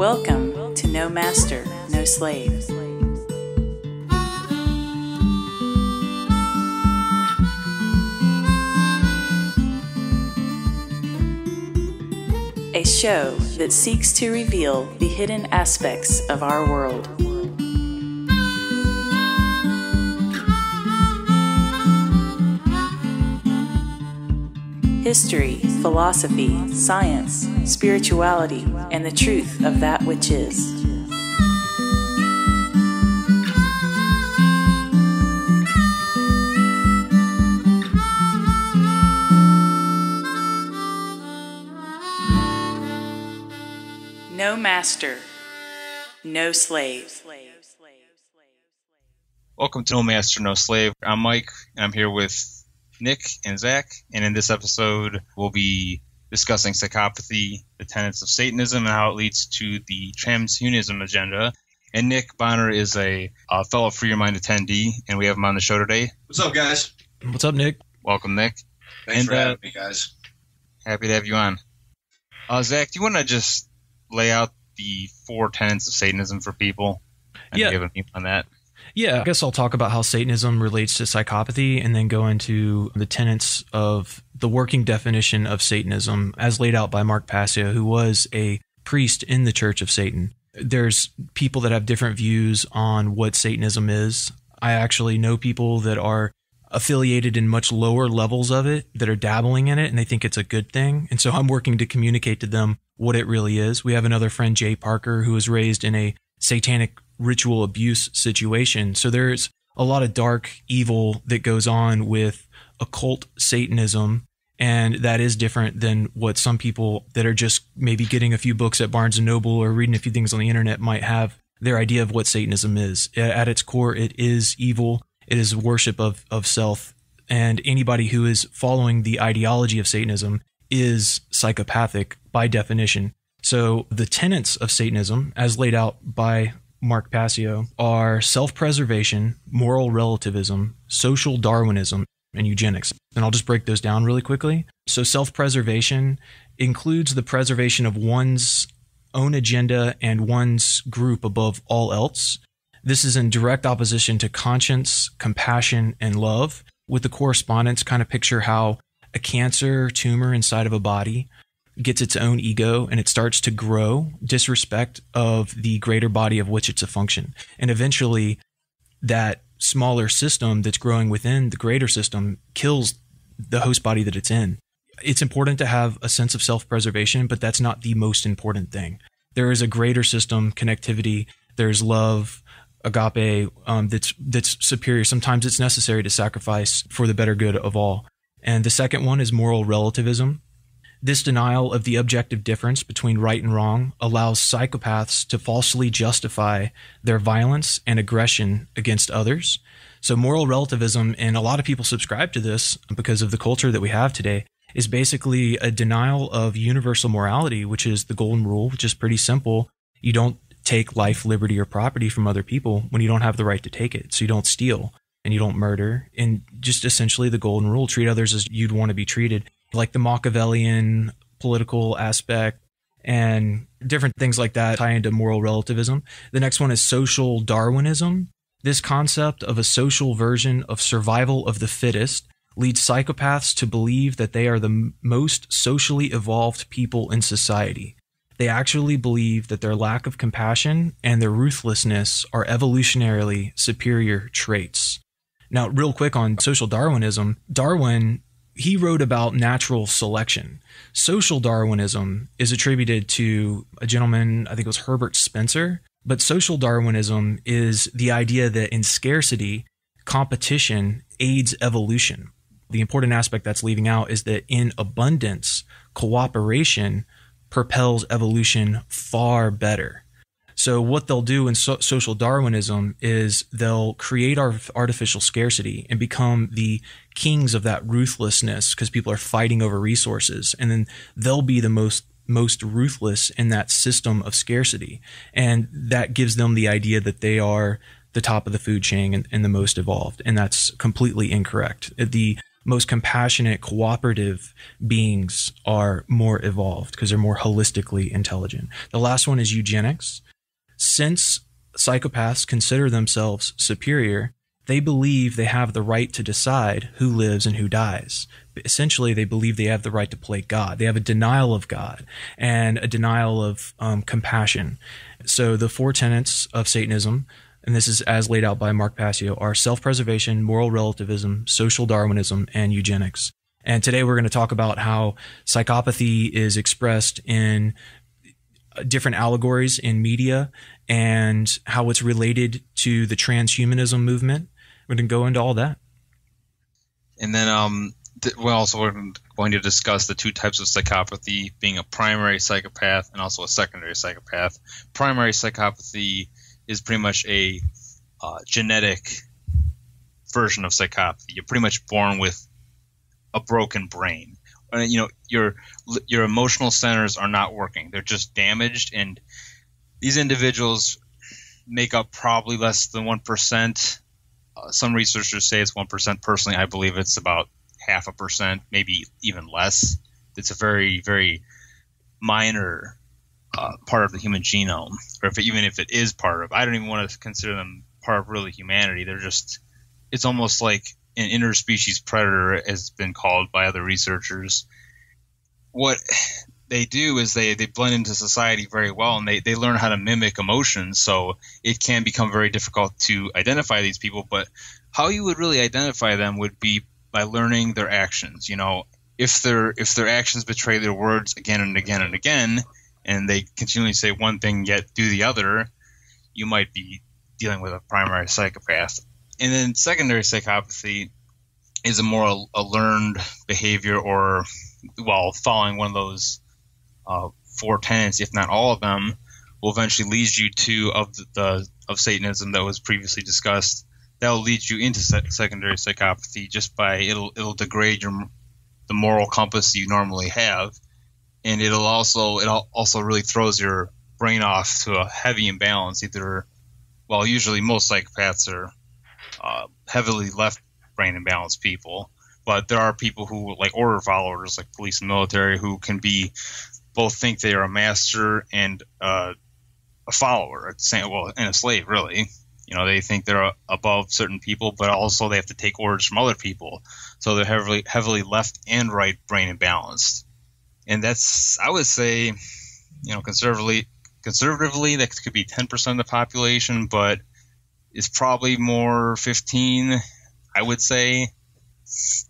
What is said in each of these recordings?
Welcome to No Master, No Slave. A show that seeks to reveal the hidden aspects of our world. History, philosophy, science, spirituality, and the truth of that which is. No master, no slave. Welcome to No Master, No Slave. I'm Mike, and I'm here with Nick and Zach, and in this episode we'll be discussing psychopathy, the tenets of Satanism, and how it leads to the transhumanism agenda. And Nick Bonner is a fellow Free Your Mind attendee, and we have him on the show today. What's up, guys? What's up, Nick? Welcome, Nick. Thanks for having me, guys. Happy to have you on. Zach, do you want to just lay out the 4 tenets of Satanism for people and give a view on that? Yeah, I guess I'll talk about how Satanism relates to psychopathy and then go into the tenets of the working definition of Satanism as laid out by Mark Passio, who was a priest in the Church of Satan. There's people that have different views on what Satanism is. I actually know people that are affiliated in much lower levels of it that are dabbling in it, and they think it's a good thing. And so I'm working to communicate to them what it really is. We have another friend, Jay Parker, who was raised in a satanic ritual abuse situation. So there's a lot of dark evil that goes on with occult Satanism, and that is different than what some people that are just maybe getting a few books at Barnes & Noble or reading a few things on the internet might have their idea of what Satanism is. At its core, it is evil. It is worship of self, and anybody who is following the ideology of Satanism is psychopathic by definition. So the tenets of Satanism, as laid out by Mark Passio, are self-preservation, moral relativism, social Darwinism, and eugenics. And I'll just break those down really quickly. So self-preservation includes the preservation of one's own agenda and one's group above all else. This is in direct opposition to conscience, compassion, and love. With the correspondence, kind of picture how a cancer tumor inside of a body gets its own ego and it starts to grow disrespect of the greater body of which it's a function. And eventually that smaller system that's growing within the greater system kills the host body that it's in. It's important to have a sense of self-preservation, but that's not the most important thing. There is a greater system, connectivity, there's love, agape, that's superior. Sometimes it's necessary to sacrifice for the better good of all. And the second one is moral relativism. This denial of the objective difference between right and wrong allows psychopaths to falsely justify their violence and aggression against others. So moral relativism, and a lot of people subscribe to this because of the culture that we have today, is basically a denial of universal morality, which is the golden rule, which is pretty simple. You don't take life, liberty, or property from other people when you don't have the right to take it. So you don't steal and you don't murder, and just essentially the golden rule, treat others as you'd want to be treated. Like the Machiavellian political aspect and different things like that tie into moral relativism. The next one is social Darwinism. This concept of a social version of survival of the fittest leads psychopaths to believe that they are the most socially evolved people in society. They actually believe that their lack of compassion and their ruthlessness are evolutionarily superior traits. Now, real quick on social Darwinism, Darwin, he wrote about natural selection. Social Darwinism is attributed to a gentleman, I think it was Herbert Spencer, but social Darwinism is the idea that in scarcity, competition aids evolution. The important aspect that's leaving out is that in abundance, cooperation propels evolution far better. So what they'll do in social Darwinism is they'll create artificial scarcity and become the kings of that ruthlessness because people are fighting over resources. And then they'll be the most ruthless in that system of scarcity. And that gives them the idea that they are the top of the food chain and the most evolved. And that's completely incorrect. The most compassionate, cooperative beings are more evolved because they're more holistically intelligent. The last one is eugenics. Since psychopaths consider themselves superior, they believe they have the right to decide who lives and who dies. Essentially, they believe they have the right to play God. They have a denial of God and a denial of compassion. So the 4 tenets of Satanism, and this is as laid out by Mark Passio, are self-preservation, moral relativism, social Darwinism, and eugenics. And today we're going to talk about how psychopathy is expressed in different allegories in media and how it's related to the transhumanism movement. We're going to go into all that. And then we're also going to discuss the 2 types of psychopathy, being a primary psychopath and also a secondary psychopath. Primary psychopathy is pretty much a genetic version of psychopathy. You're pretty much born with a broken brain. You know, your emotional centers are not working. They're just damaged, and these individuals make up probably less than 1%. Some researchers say it's 1%. Personally, I believe it's about 0.5%, maybe even less. It's a very, very minor part of the human genome, or even if it is part of, I don't even want to consider them part of really humanity. They're just, it's almost like an interspecies predator, has been called by other researchers. What they do is they blend into society very well, and they learn how to mimic emotions, so it can become very difficult to identify these people. But how you would really identify them would be by learning their actions. You know, if their actions betray their words again and again and again, and they continually say one thing yet do the other, you might be dealing with a primary psychopath. And then secondary psychopathy is a learned behavior, or, well, following one of those 4 tenets, if not all of them, will eventually lead you to of Satanism that was previously discussed. That will lead you into secondary psychopathy just by it'll degrade the moral compass you normally have, and it also really throws your brain off to a heavy imbalance. Usually most psychopaths are heavily left brain imbalanced people, but there are people who, like order followers, like police and military, who can be both think they are a master and a follower at the same, and a slave, really. You know, they think they're above certain people, but also they have to take orders from other people. So they're heavily left and right brain imbalanced. And that's, I would say, you know, conservatively, that could be 10% of the population, but it's probably more 15, I would say.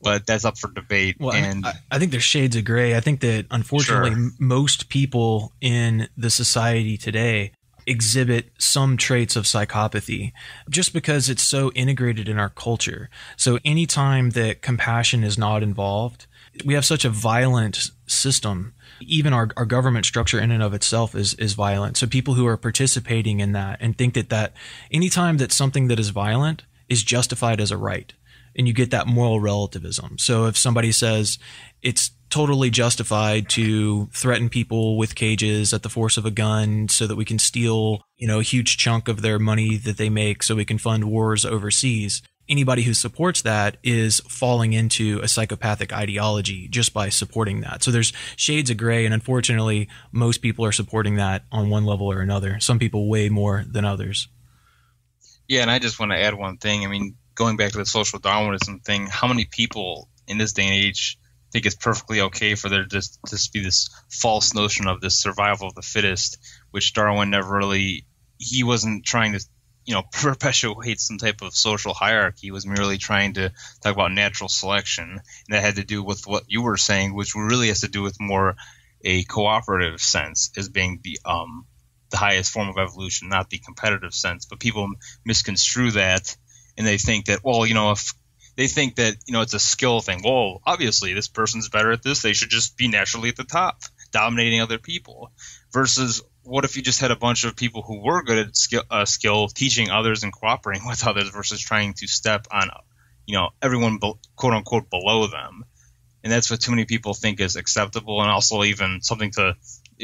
But that's up for debate. Well, and I think there's shades of gray. I think that, unfortunately, most people in the society today exhibit some traits of psychopathy just because it's so integrated in our culture. So anytime that compassion is not involved, we have such a violent system. Even our government structure in and of itself is violent. So people who are participating in that and think that anytime that something that is violent is justified as a right, and you get that moral relativism. So if somebody says it's totally justified to threaten people with cages at the force of a gun so that we can steal, you know, a huge chunk of their money that they make so we can fund wars overseas, anybody who supports that is falling into a psychopathic ideology just by supporting that. So there's shades of gray, and unfortunately, most people are supporting that on one level or another. Some people way more than others. Yeah, and I just want to add one thing. I mean, going back to the social Darwinism thing, how many people in this day and age think it's perfectly okay for there just to be this false notion of this survival of the fittest, which Darwin never really, he wasn't trying to, you know, perpetuate some type of social hierarchy. He was merely trying to talk about natural selection. And that had to do with what you were saying, which really has to do with more a cooperative sense as being the highest form of evolution, not the competitive sense. But people misconstrue that, and they think that, well, you know, if they think that, you know, it's a skill thing. Well, obviously this person's better at this. They should just be naturally at the top, dominating other people. Versus, what if you just had a bunch of people who were good at skill teaching others and cooperating with others versus trying to step on, you know, everyone quote unquote below them. And that's what too many people think is acceptable, and also even something to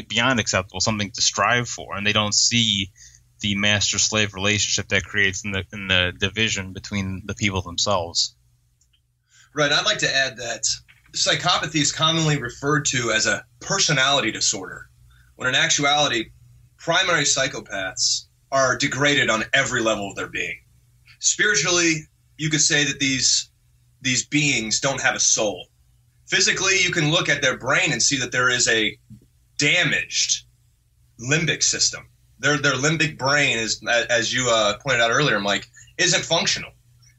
beyond acceptable, something to strive for. And they don't see the master-slave relationship that creates in the division between the people themselves. Right. I'd like to add that psychopathy is commonly referred to as a personality disorder, when in actuality, primary psychopaths are degraded on every level of their being. Spiritually, you could say that these beings don't have a soul. Physically, you can look at their brain and see that there is a damaged limbic system. Their limbic brain is, as you pointed out earlier, Mike, isn't functional.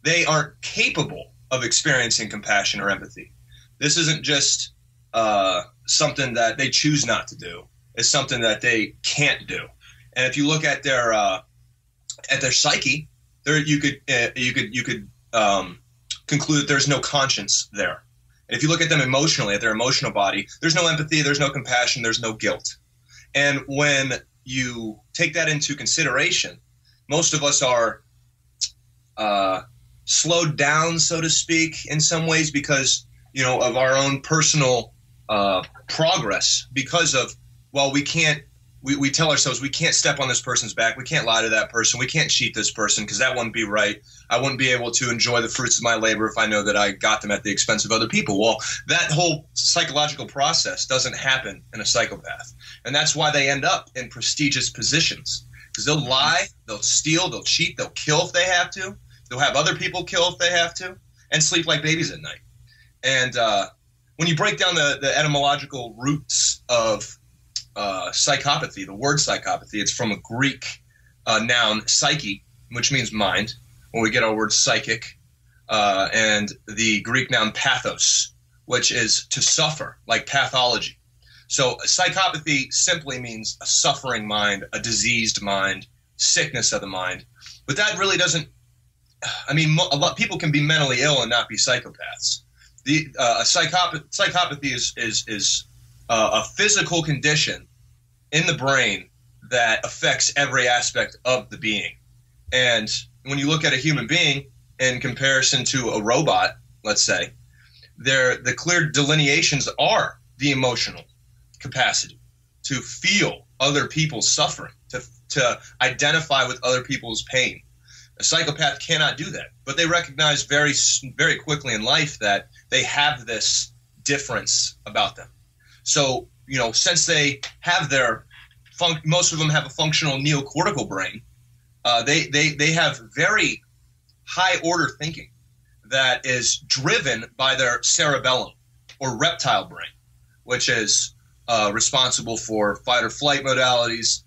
They aren't capable of experiencing compassion or empathy. This isn't just something that they choose not to do. It's something that they can't do. And if you look at their psyche, you could conclude that there's no conscience there. And if you look at them emotionally, at their emotional body, there's no empathy, there's no compassion, there's no guilt. And when you take that into consideration, most of us are slowed down, so to speak, in some ways because, of our own personal progress, because of, we tell ourselves we can't step on this person's back, we can't lie to that person, we can't cheat this person because that wouldn't be right. I wouldn't be able to enjoy the fruits of my labor if I know that I got them at the expense of other people. Well, that whole psychological process doesn't happen in a psychopath. And that's why they end up in prestigious positions, because they'll lie, they'll steal, they'll cheat, they'll kill if they have to, they'll have other people kill if they have to, and sleep like babies at night. And when you break down the etymological roots of psychopathy, the word psychopathy, it's from a Greek noun, psyche, which means mind, when we get our word psychic, and the Greek noun pathos, which is to suffer, like pathology. So psychopathy simply means a suffering mind, a diseased mind, sickness of the mind. But that really doesn't – a lot of people can be mentally ill and not be psychopaths. Psychopathy is a physical condition in the brain that affects every aspect of the being. And when you look at a human being in comparison to a robot, let's say, the clear delineations are the emotional capacity to feel other people's suffering, to identify with other people's pain. A psychopath cannot do that, but they recognize very, very quickly in life that they have this difference about them. So, since they have most of them have a functional neocortical brain, they have very high order thinking that is driven by their cerebellum or reptile brain, which is responsible for fight or flight modalities,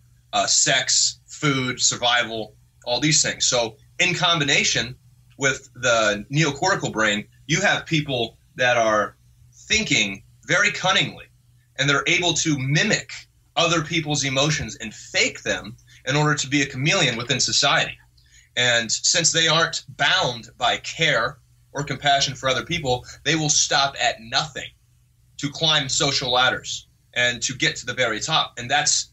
sex, food, survival, all these things. So in combination with the neocortical brain, you have people that are thinking very cunningly, and they're able to mimic other people's emotions and fake them in order to be a chameleon within society. And since they aren't bound by care or compassion for other people, they will stop at nothing to climb social ladders and to get to the very top. And that's,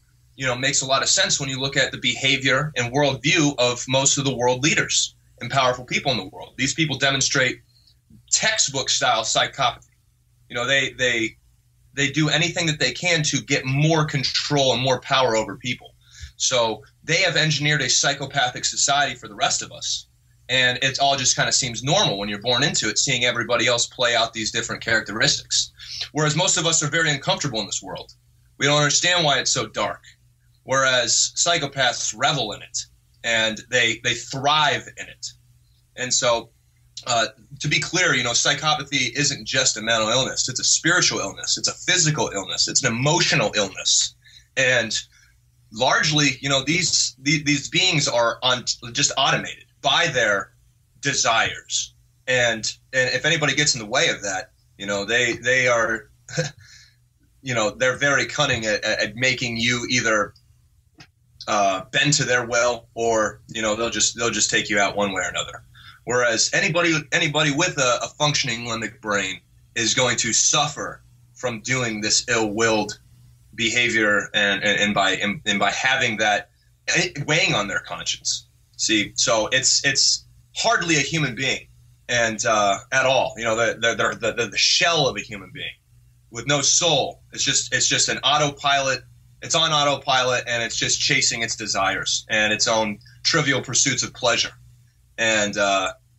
makes a lot of sense when you look at the behavior and worldview of most of the world leaders and powerful people in the world. These people demonstrate textbook-style psychopathy. They do anything that they can to get more control and more power over people. So they have engineered a psychopathic society for the rest of us. And it all just kind of seems normal when you're born into it, seeing everybody else play out these different characteristics. Whereas most of us are very uncomfortable in this world. We don't understand why it's so dark. Whereas psychopaths revel in it, and they thrive in it. And so to be clear, psychopathy isn't just a mental illness. It's a spiritual illness. It's a physical illness. It's an emotional illness. And largely, these beings are just automated by their desires. And if anybody gets in the way of that, they are, they're very cunning at making you either bend to their will, or they'll just take you out one way or another. Whereas anybody with a functioning limbic brain is going to suffer from doing this ill-willed behavior and by having that weighing on their conscience. See, so it's hardly a human being, and at all. They're the shell of a human being with no soul. It's just an autopilot. It's on autopilot, and it's just chasing its desires and its own trivial pursuits of pleasure. And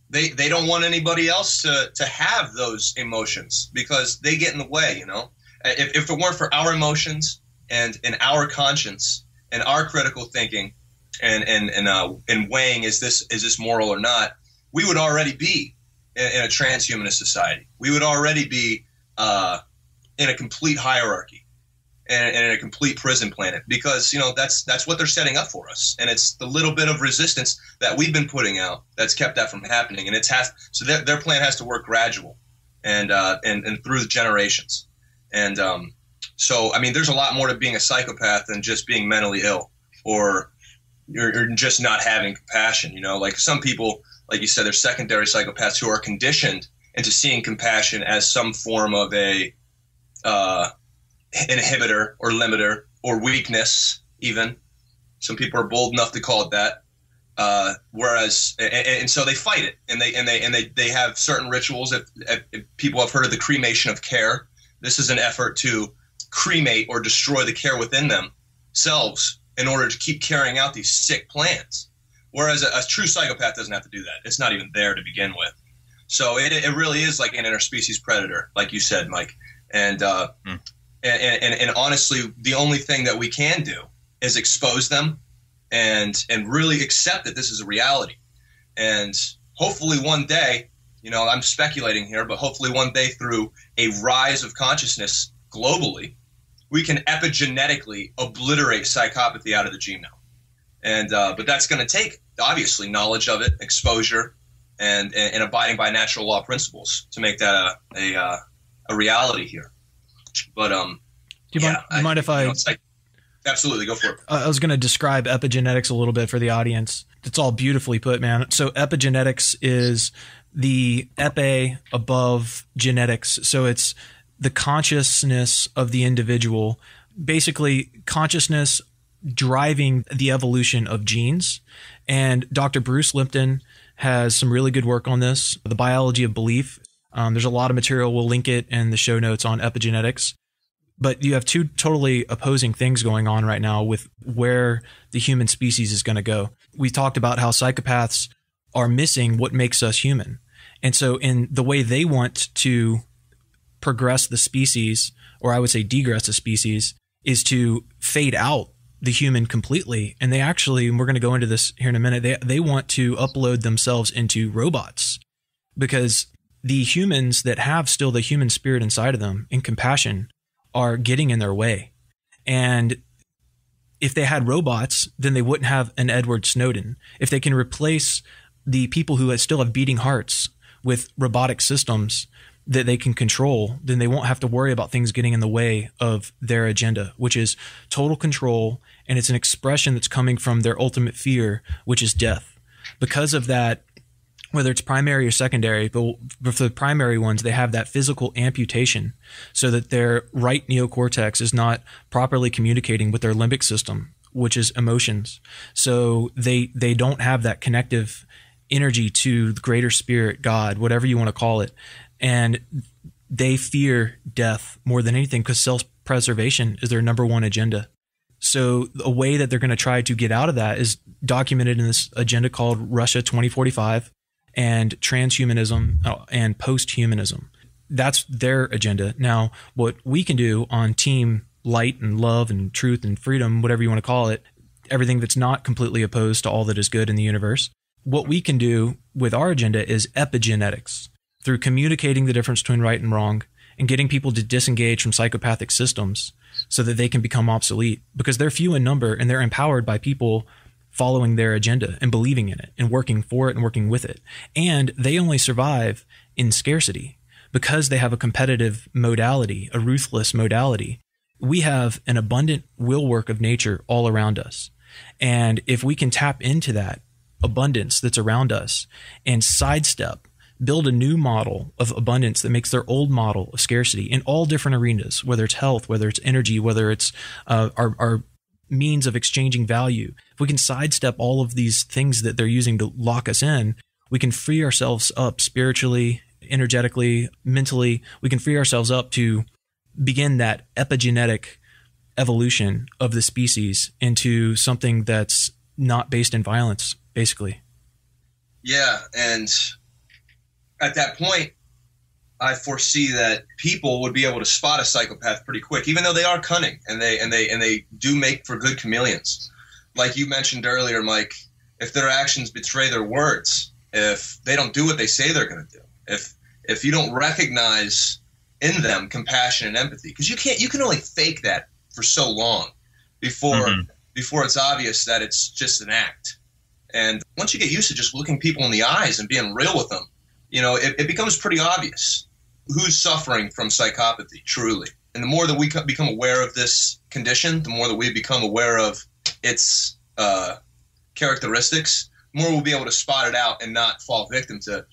they don't want anybody else to have those emotions because they get in the way, you know. If it weren't for our emotions and our conscience and our critical thinking and weighing is this moral or not, we would already be in a transhumanist society. We would already be in a complete hierarchy and in a complete prison planet, because, you know, that's what they're setting up for us, and it's the little bit of resistance that we've been putting out that's kept that from happening. And so their plan has to work gradual and through the generations. And so, I mean, there's a lot more to being a psychopath than just being mentally ill or you're just not having compassion. You know, like some people, like you said, they're secondary psychopaths who are conditioned into seeing compassion as some form of a inhibitor or limiter or weakness. Even some people are bold enough to call it that. Whereas, and so they fight it, and they have certain rituals. If people have heard of the cremation of care, this is an effort to cremate or destroy the care within themselves in order to keep carrying out these sick plans. Whereas a true psychopath doesn't have to do that. It's not even there to begin with. So it really is like an interspecies predator, like you said, Mike. And honestly, the only thing that we can do is expose them and really accept that this is a reality. And hopefully one day, you know, I'm speculating here, but hopefully one day through a rise of consciousness globally, we can epigenetically obliterate psychopathy out of the genome. And but that's going to take, obviously, knowledge of it, exposure, and abiding by natural law principles to make that a reality here. But do you mind if I? Absolutely, go for it. I was going to describe epigenetics a little bit for the audience. It's all beautifully put, man. So epigenetics is the epi above genetics. So it's the consciousness of the individual, basically consciousness driving the evolution of genes. And Dr. Bruce Lipton has some really good work on this, the biology of belief. There's a lot of material. We'll link it in the show notes on epigenetics. But you have two totally opposing things going on right now with where the human species is going to go. We talked about how psychopaths are missing what makes us human. And so in the way they want to progress the species, or I would say degress the species, is to fade out the human completely. And they actually, and we're going to go into this here in a minute, they want to upload themselves into robots, because the humans that have still the human spirit inside of them and compassion are getting in their way. And if they had robots, then they wouldn't have an Edward Snowden. If they can replace the people who still have beating hearts with robotic systems that they can control, then they won't have to worry about things getting in the way of their agenda, which is total control. And it's an expression that's coming from their ultimate fear, which is death. Because of that, whether it's primary or secondary, but for the primary ones, they have that physical amputation so that their right neocortex is not properly communicating with their limbic system, which is emotions. So they don't have that connective energy to the greater spirit, God, whatever you want to call it. And they fear death more than anything because self-preservation is their number one agenda. So a way that they're going to try to get out of that is documented in this agenda called Russia 2045 and transhumanism and post-humanism. That's their agenda. Now, what we can do on Team Light and Love and Truth and Freedom, whatever you want to call it, everything that's not completely opposed to all that is good in the universe, what we can do with our agenda is epigenetics, through communicating the difference between right and wrong and getting people to disengage from psychopathic systems so that they can become obsolete, because they're few in number and they're empowered by people following their agenda and believing in it and working for it and working with it. And they only survive in scarcity because they have a competitive modality, a ruthless modality. We have an abundant will work of nature all around us. And if we can tap into that abundance that's around us and sidestep, build a new model of abundance that makes their old model of scarcity in all different arenas, whether it's health, whether it's energy, whether it's our means of exchanging value. If we can sidestep all of these things that they're using to lock us in, we can free ourselves up spiritually, energetically, mentally. We can free ourselves up to begin that epigenetic evolution of the species into something that's not based in violence, basically. Yeah, and at that point, I foresee that people would be able to spot a psychopath pretty quick, even though they are cunning and they do make for good chameleons. Like you mentioned earlier, Mike, if their actions betray their words, if they don't do what they say they're going to do, if you don't recognize in them compassion and empathy, because you can only fake that for so long before it's obvious that it's just an act. And once you get used to just looking people in the eyes and being real with them, it becomes pretty obvious who's suffering from psychopathy, truly. And the more that we become aware of this condition, the more that we become aware of its characteristics, the more we'll be able to spot it out and not fall victim to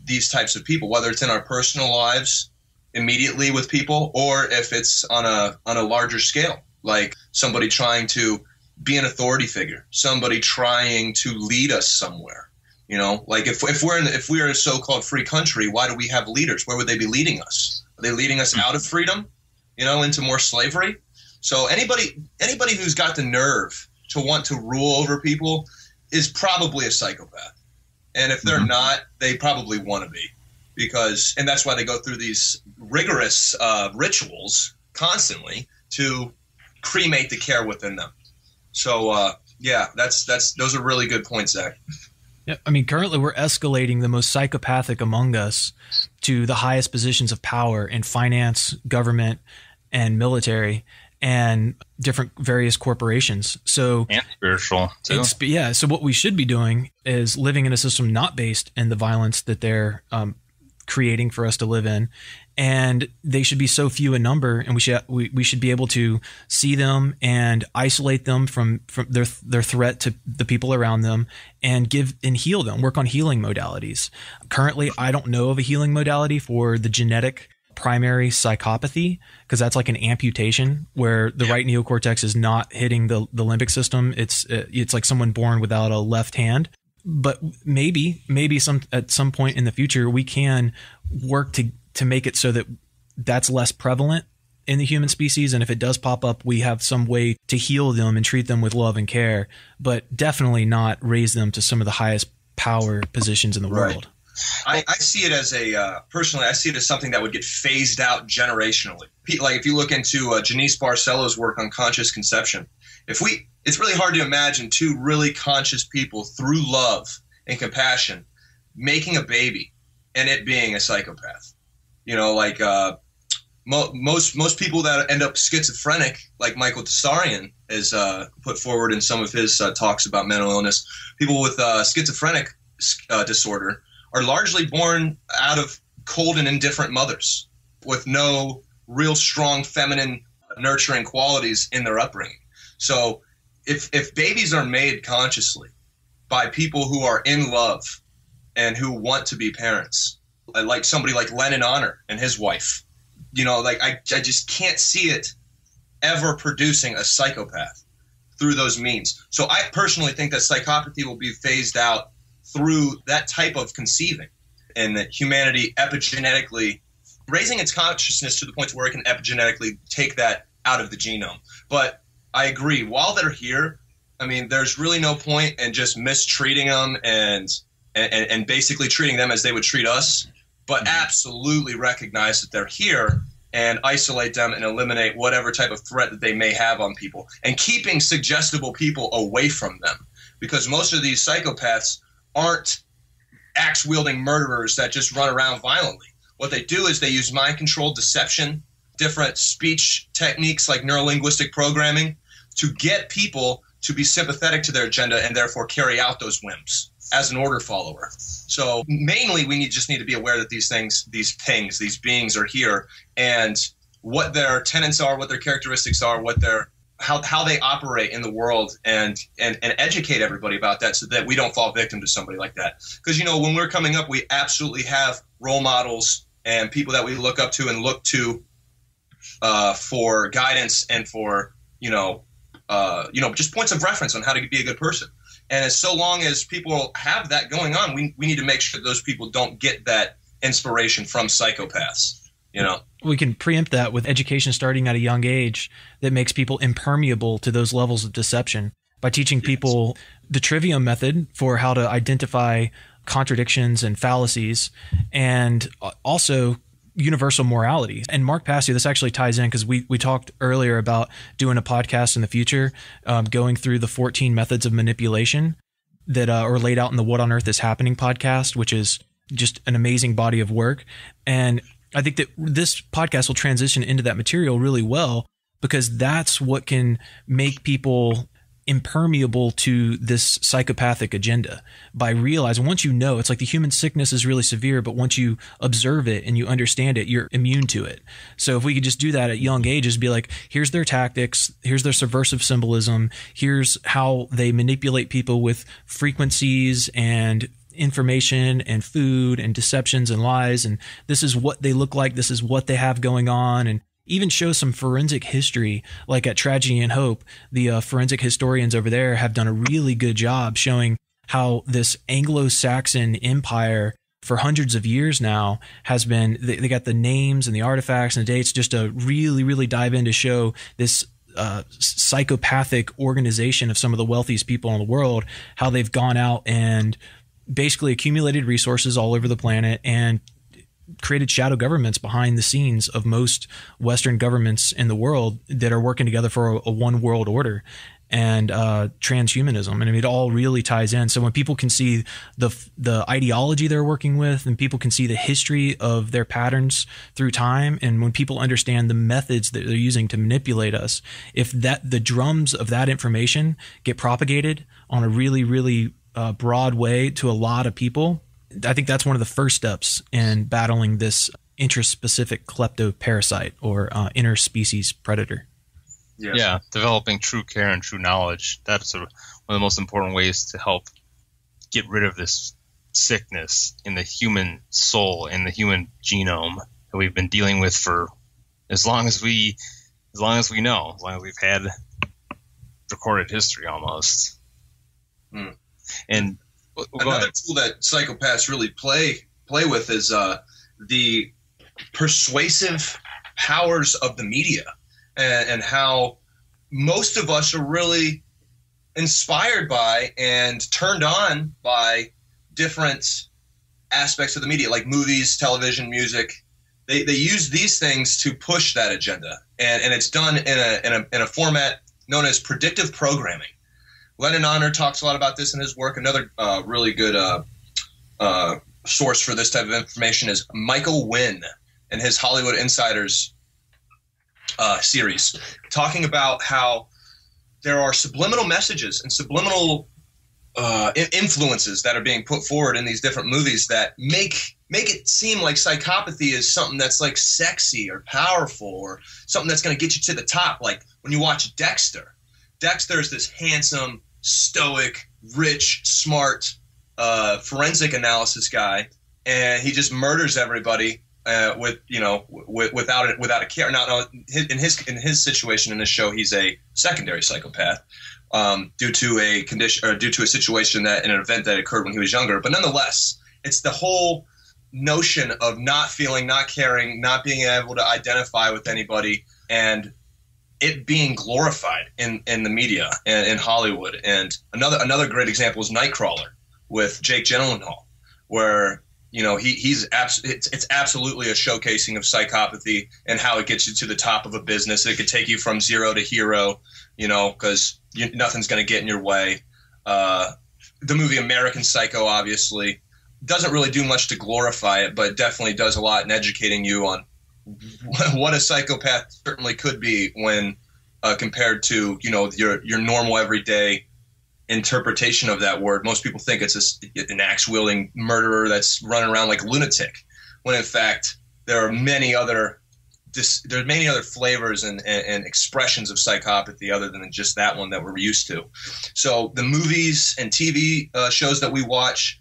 these types of people, whether it's in our personal lives immediately with people or if it's on a larger scale, like somebody trying to be an authority figure, somebody trying to lead us somewhere. Like if we're a so-called free country, why do we have leaders? Where would they be leading us? Are they leading us out of freedom, into more slavery? So anybody who's got the nerve to want to rule over people is probably a psychopath. And if they're not, they probably want to be, and that's why they go through these rigorous rituals constantly to cremate the care within them. So those are really good points, Zach. Yeah, I mean, currently we're escalating the most psychopathic among us to the highest positions of power in finance, government, and military, and different various corporations. So and spiritual too. So what we should be doing is living in a system not based in the violence that they're creating for us to live in, and they should be so few in number, and we should be able to see them and isolate them from their threat to the people around them, and heal them, work on healing modalities. Currently, I don't know of a healing modality for the genetic primary psychopathy, because that's like an amputation where the right neocortex is not hitting the limbic system. It's like someone born without a left hand. But maybe at some point in the future we can work to make it so that that's less prevalent in the human species, and if it does pop up, we have some way to heal them and treat them with love and care, but definitely not raise them to some of the highest power positions in the world. I see it as personally, I see it as something that would get phased out generationally. Like if you look into Janice Barcelo's work on conscious conception, it's really hard to imagine two really conscious people through love and compassion making a baby and it being a psychopath. Most people that end up schizophrenic, like Michael Tsarian has put forward in some of his talks about mental illness, people with schizophrenic disorder are largely born out of cold and indifferent mothers with no real strong feminine nurturing qualities in their upbringing. So if babies are made consciously by people who are in love and who want to be parents, like somebody like Lennon Honor and his wife, I just can't see it ever producing a psychopath through those means. So I personally think that psychopathy will be phased out through that type of conceiving, and that humanity epigenetically raising its consciousness to the point where it can epigenetically take that out of the genome. But I agree, while they're here, I mean, there's really no point in just mistreating them and basically treating them as they would treat us, but absolutely recognize that they're here and isolate them and eliminate whatever type of threat that they may have on people, and keeping suggestible people away from them, because most of these psychopaths aren't axe-wielding murderers that just run around violently. What they do is they use mind-controlled deception, different speech techniques like neurolinguistic programming, to get people to be sympathetic to their agenda and therefore carry out those whims as an order follower. So mainly we just need to be aware that these beings are here, and what their tenets are, what their characteristics are, how they operate in the world, and educate everybody about that so that we don't fall victim to somebody like that. Because, when we're coming up, we absolutely have role models and people that we look up to and look to for guidance and for, just points of reference on how to be a good person. And as so long as people have that going on, we need to make sure that those people don't get that inspiration from psychopaths. We can preempt that with education starting at a young age that makes people impermeable to those levels of deception by teaching people the trivium method for how to identify contradictions and fallacies, and also universal morality. And Mark Passio, this actually ties in because we talked earlier about doing a podcast in the future, going through the 14 methods of manipulation that are laid out in the What on Earth is Happening podcast, which is just an amazing body of work. And I think that this podcast will transition into that material really well, because that's what can make people impermeable to this psychopathic agenda, by realizing, once you know, it's like the human sickness is really severe, but once you observe it and you understand it, you're immune to it. So if we could just do that at young ages, be like, here's their tactics, here's their subversive symbolism, here's how they manipulate people with frequencies and information and food and deceptions and lies, and this is what they look like, this is what they have going on, and even show some forensic history. Like at Tragedy and Hope, the forensic historians over there have done a really good job showing how this Anglo-Saxon empire for hundreds of years now has been, they got the names and the artifacts and the dates just to really, really dive in to show this psychopathic organization of some of the wealthiest people in the world, how they've gone out and basically accumulated resources all over the planet and created shadow governments behind the scenes of most Western governments in the world that are working together for a one world order, and transhumanism. And I mean, it all really ties in. So when people can see the ideology they're working with, and people can see the history of their patterns through time, and when people understand the methods that they're using to manipulate us, if the drums of that information get propagated on a really, really broad way to a lot of people, I think that's one of the first steps in battling this interspecific kleptoparasite or interspecies predator. Yes. Yeah, developing true care and true knowledge. That's one of the most important ways to help get rid of this sickness in the human soul, in the human genome that we've been dealing with for as long as we've had recorded history almost. And another tool that psychopaths really play with is the persuasive powers of the media, and how most of us are really inspired by and turned on by different aspects of the media, like movies, television, music. They use these things to push that agenda, and it's done in a format known as predictive programming. Lennon Honor talks a lot about this in his work. Another really good source for this type of information is Michael Wynn and his Hollywood Insiders series, talking about how there are subliminal messages and subliminal influences that are being put forward in these different movies that make it seem like psychopathy is something that's like sexy or powerful or something that's going to get you to the top. Like when you watch Dexter is this handsome, stoic, rich, smart forensic analysis guy, and he just murders everybody without a care. Now, in his situation in this show, he's a secondary psychopath due to a condition, or due to a situation in an event that occurred when he was younger. But nonetheless, it's the whole notion of not feeling, not caring, not being able to identify with anybody, and it being glorified in the media and in Hollywood. And another great example is Nightcrawler with Jake Gyllenhaal, where it's absolutely a showcasing of psychopathy and how it gets you to the top of a business. It could take you from zero to hero, because nothing's going to get in your way. The movie American Psycho obviously doesn't really do much to glorify it, but definitely does a lot in educating you on what a psychopath certainly could be when compared to your normal everyday interpretation of that word. Most people think it's an axe-wielding murderer that's running around like a lunatic, when in fact there are many other flavors and expressions of psychopathy other than just that one that we're used to. So the movies and TV shows that we watch,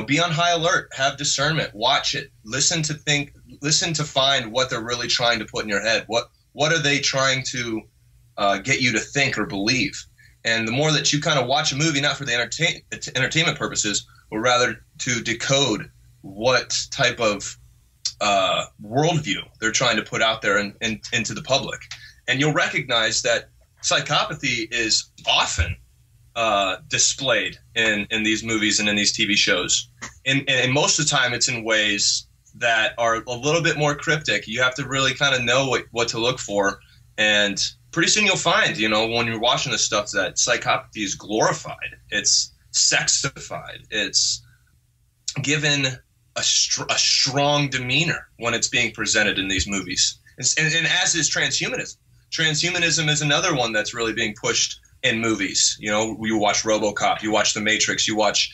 be on high alert, have discernment, watch it, listen to find what they're really trying to put in your head. What are they trying to get you to think or believe? And the more that you kind of watch a movie, not for the entertainment purposes, but rather to decode what type of worldview they're trying to put out there and into the public. And you'll recognize that psychopathy is often displayed in these movies and in these TV shows. And most of the time it's in ways that are a little bit more cryptic. You have to really kind of know what to look for. And pretty soon you'll find, when you're watching this stuff, that psychopathy is glorified. It's sexified. It's given a strong demeanor when it's being presented in these movies. And as is transhumanism. Transhumanism is another one that's really being pushed in movies. You watch RoboCop, you watch The Matrix, you watch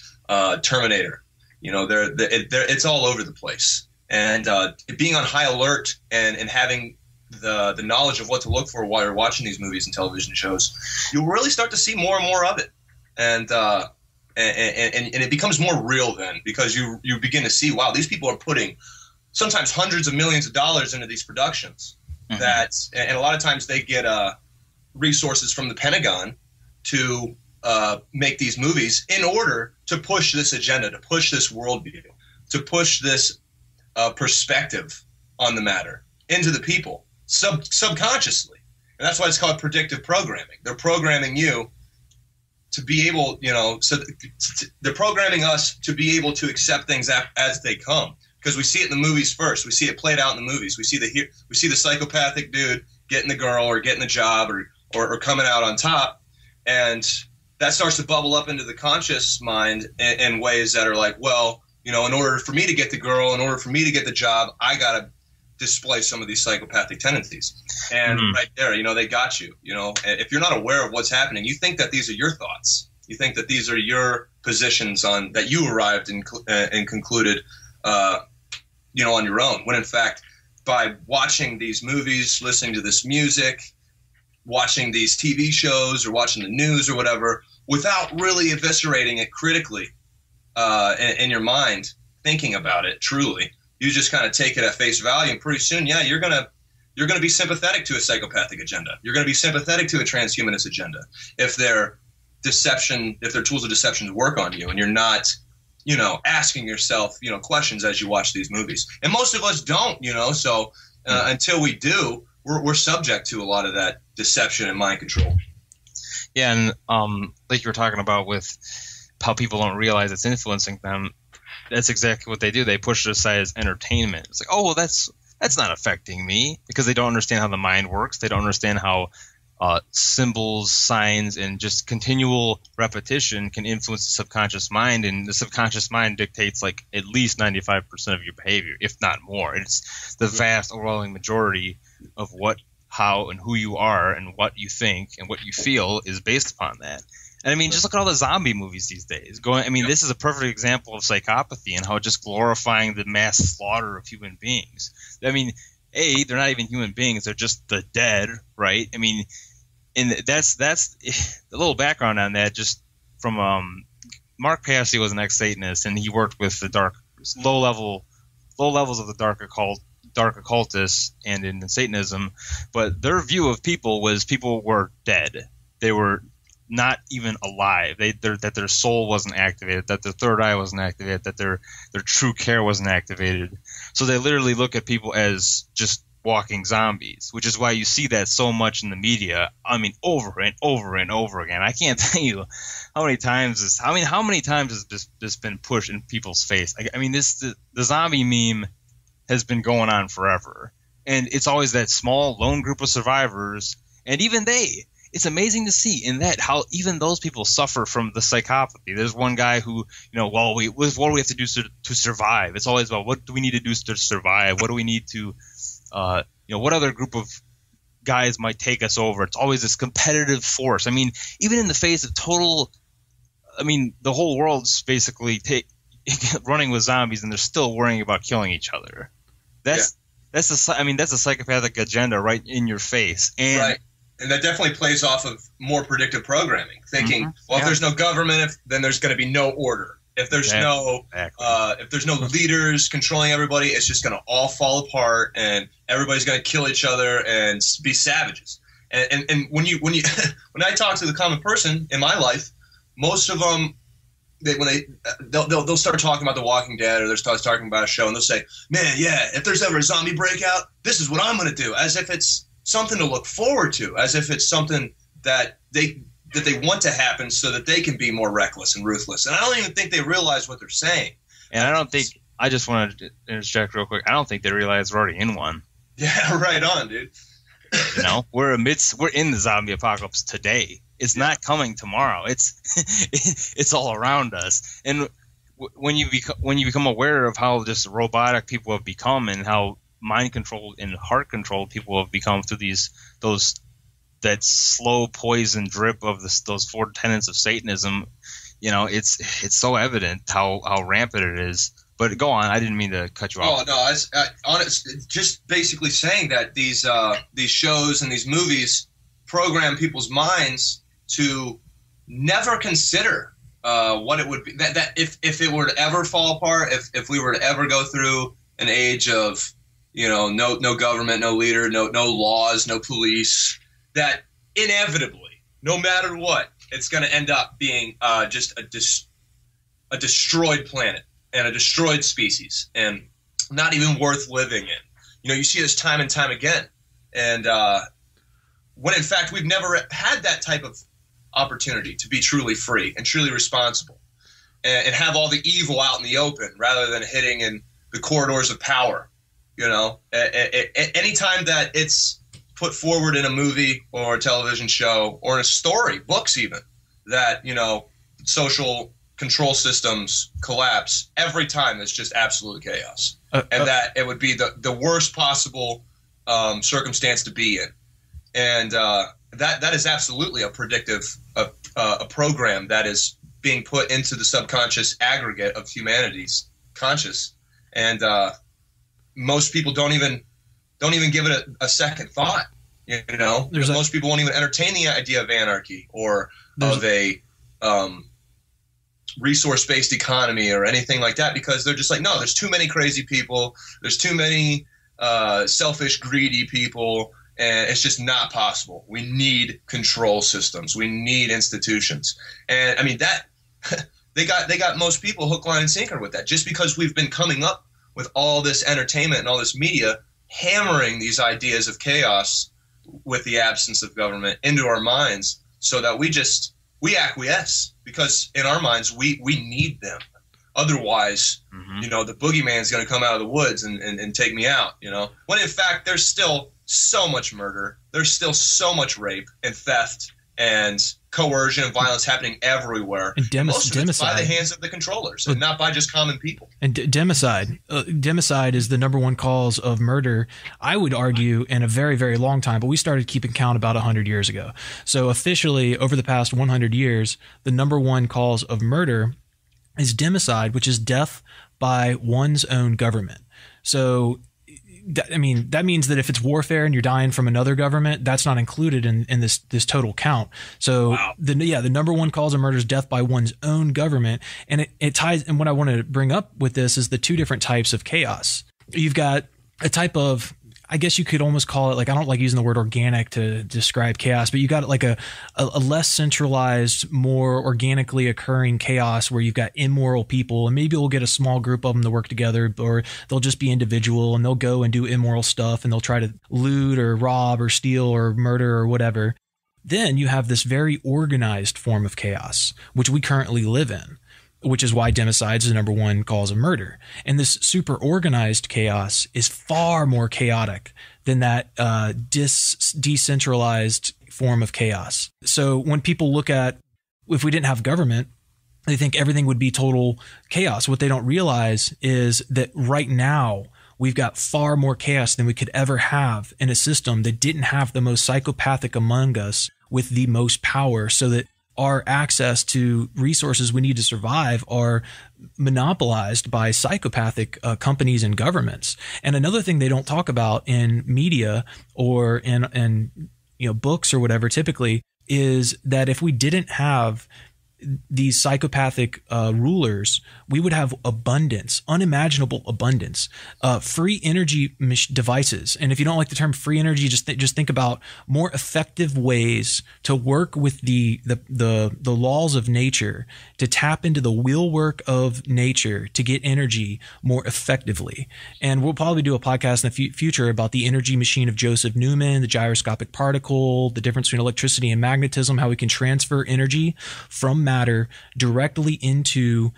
Terminator. It's all over the place. And being on high alert and having the knowledge of what to look for while you're watching these movies and television shows, you'll really start to see more and more of it. And it becomes more real then, because you begin to see, wow, these people are putting sometimes hundreds of millions of dollars into these productions. Mm-hmm. And a lot of times they get resources from the Pentagon to make these movies in order to push this agenda, to push this worldview, to push this perspective on the matter into the people subconsciously. And that's why it's called predictive programming. They're programming you to be able, they're programming us to be able to accept things as they come. Because we see it in the movies first. We see it played out in the movies. We see the psychopathic dude getting the girl or getting the job or coming out on top. And that starts to bubble up into the conscious mind in ways that are like, well, in order for me to get the girl, in order for me to get the job, I got to display some of these psychopathic tendencies. And right there, they got you. If you're not aware of what's happening, you think that these are your thoughts. You think that these are your positions on that you arrived and concluded on your own, when in fact, by watching these movies, listening to this music, watching these TV shows or watching the news or whatever, without really eviscerating it critically in your mind, thinking about it truly, you just kind of take it at face value, and pretty soon, you're gonna be sympathetic to a psychopathic agenda. You're gonna be sympathetic to a transhumanist agenda if their tools of deception work on you, and you're not asking yourself, questions as you watch these movies. And most of us don't, so until we do, we're subject to a lot of that deception and mind control. Yeah, and like you were talking about with how people don't realize it's influencing them, that's exactly what they do. They push it aside as entertainment. It's like, oh, that's not affecting me, because they don't understand how the mind works. They don't understand how symbols, signs, and just continual repetition can influence the subconscious mind, and the subconscious mind dictates like at least 95% of your behavior, if not more. It's the vast, overwhelming majority of what, how, and who you are, and what you think and what you feel is based upon that. And I mean, just look at all the zombie movies these days. This is a perfect example of psychopathy and how just glorifying the mass slaughter of human beings. I mean, they're not even human beings; they're just the dead, right? I mean. And that's a little background on that. Just from Mark Passio was an ex-Satanist, and he worked with the low levels of the dark occultists and in Satanism. But their view of people were dead. They were not even alive. That their soul wasn't activated, that their third eye wasn't activated, that their true care wasn't activated. So they literally look at people as just walking zombies, which is why you see that so much in the media. I mean, over and over and over again. I can't tell you how many times has this been pushed in people's face. I mean, the zombie meme has been going on forever, and it's always that small lone group of survivors, and even it's amazing to see in that how even those people suffer from the psychopathy. There's one guy who, what do we have to do to survive? It's always about what do we need to do to survive? What do we need to what other group of guys might take us over? It's always this competitive force. I mean, even in the face of the whole world's basically running with zombies, and they're still worrying about killing each other. That's a psychopathic agenda right in your face. And right. And that definitely plays off of more predictive programming, thinking, if there's no government, then there's going to be no order. If there's no leaders controlling everybody, it's just going to all fall apart, and everybody's going to kill each other and be savages. And when when I talk to the common person in my life, most of them, they'll start talking about The Walking Dead, or they'll start talking about a show, and they'll say, "Man, if there's ever a zombie breakout, this is what I'm going to do," as if it's something to look forward to, as if it's something that they that they want to happen so that they can be more reckless and ruthless. And I don't even think they realize what they're saying. And I don't think – I just want to interject real quick. I don't think they realize we're already in one. Yeah, right on, dude. You know, we're in the zombie apocalypse today. It's not coming tomorrow. It's all around us. And when you become aware of how just robotic people have become and how mind controlled and heart controlled people have become through that slow poison drip of those 4 tenets of Satanism, you know, it's so evident how rampant it is. But go on. I didn't mean to cut you off. Oh no, just basically saying that these shows and these movies program people's minds to never consider what it would be that if it were to ever fall apart, if we were to ever go through an age of, you know, no government, no leader, no laws, no police, that inevitably, no matter what, it's going to end up being just a destroyed planet and a destroyed species and not even worth living in. You know, you see this time and time again. And when in fact we've never had that type of opportunity to be truly free and truly responsible and have all the evil out in the open rather than hitting in the corridors of power. You know, anytime that it's put forward in a movie or a television show or in a story, books even, that, you know, social control systems collapse, every time it's just absolute chaos. And that it would be the worst possible circumstance to be in. And that is absolutely a predictive a program that is being put into the subconscious aggregate of humanity's conscious. And most people don't even give it a second thought. You know, most people won't even entertain the idea of anarchy or of a resource-based economy or anything like that, because they're just like, no, there's too many crazy people, there's too many selfish, greedy people, and it's just not possible. We need control systems. We need institutions. And I mean that they got most people hook, line, and sinker with that, just because we've been coming up with all this entertainment and all this media hammering these ideas of chaos with the absence of government into our minds, so that we acquiesce, because in our minds we need them. Otherwise, you know, the boogeyman's going to come out of the woods and take me out, you know. When in fact there's still so much murder, there's still so much rape and theft and coercion and violence happening everywhere. And most of it's by the hands of the controllers and not by just common people. And democide. Democide is the number one cause of murder, I would argue, in a very, very long time. But we started keeping count about 100 years ago. So officially, over the past 100 years, the number one cause of murder is democide, which is death by one's own government. So I mean, that means that if it's warfare and you're dying from another government, that's not included in this total count. So wow. The number one cause of murder is death by one's own government. And it ties, and what I want to bring up with this is the two different types of chaos. You've got a type of, I guess you could almost call it, like, I don't like using the word organic to describe chaos, but you got like a less centralized, more organically occurring chaos where you've got immoral people, and maybe we'll get a small group of them to work together, or they'll just be individual and they'll go and do immoral stuff and they'll try to loot or rob or steal or murder or whatever. Then you have this very organized form of chaos, which we currently live in, which is why democide is the number one cause of murder. And this super organized chaos is far more chaotic than that decentralized form of chaos. So when people look at, if we didn't have government, they think everything would be total chaos. What they don't realize is that right now we've got far more chaos than we could ever have in a system that didn't have the most psychopathic among us with the most power, so that our access to resources we need to survive are monopolized by psychopathic companies and governments. And another thing they don't talk about in media or in books or whatever typically is that if we didn't have these psychopathic rulers, we would have abundance, unimaginable abundance, free energy devices. And if you don't like the term free energy, just think about more effective ways to work with the laws of nature, to tap into the wheel work of nature to get energy more effectively. And we'll probably do a podcast in the future about the energy machine of Joseph Newman, the gyroscopic particle, the difference between electricity and magnetism, how we can transfer energy from matter directly into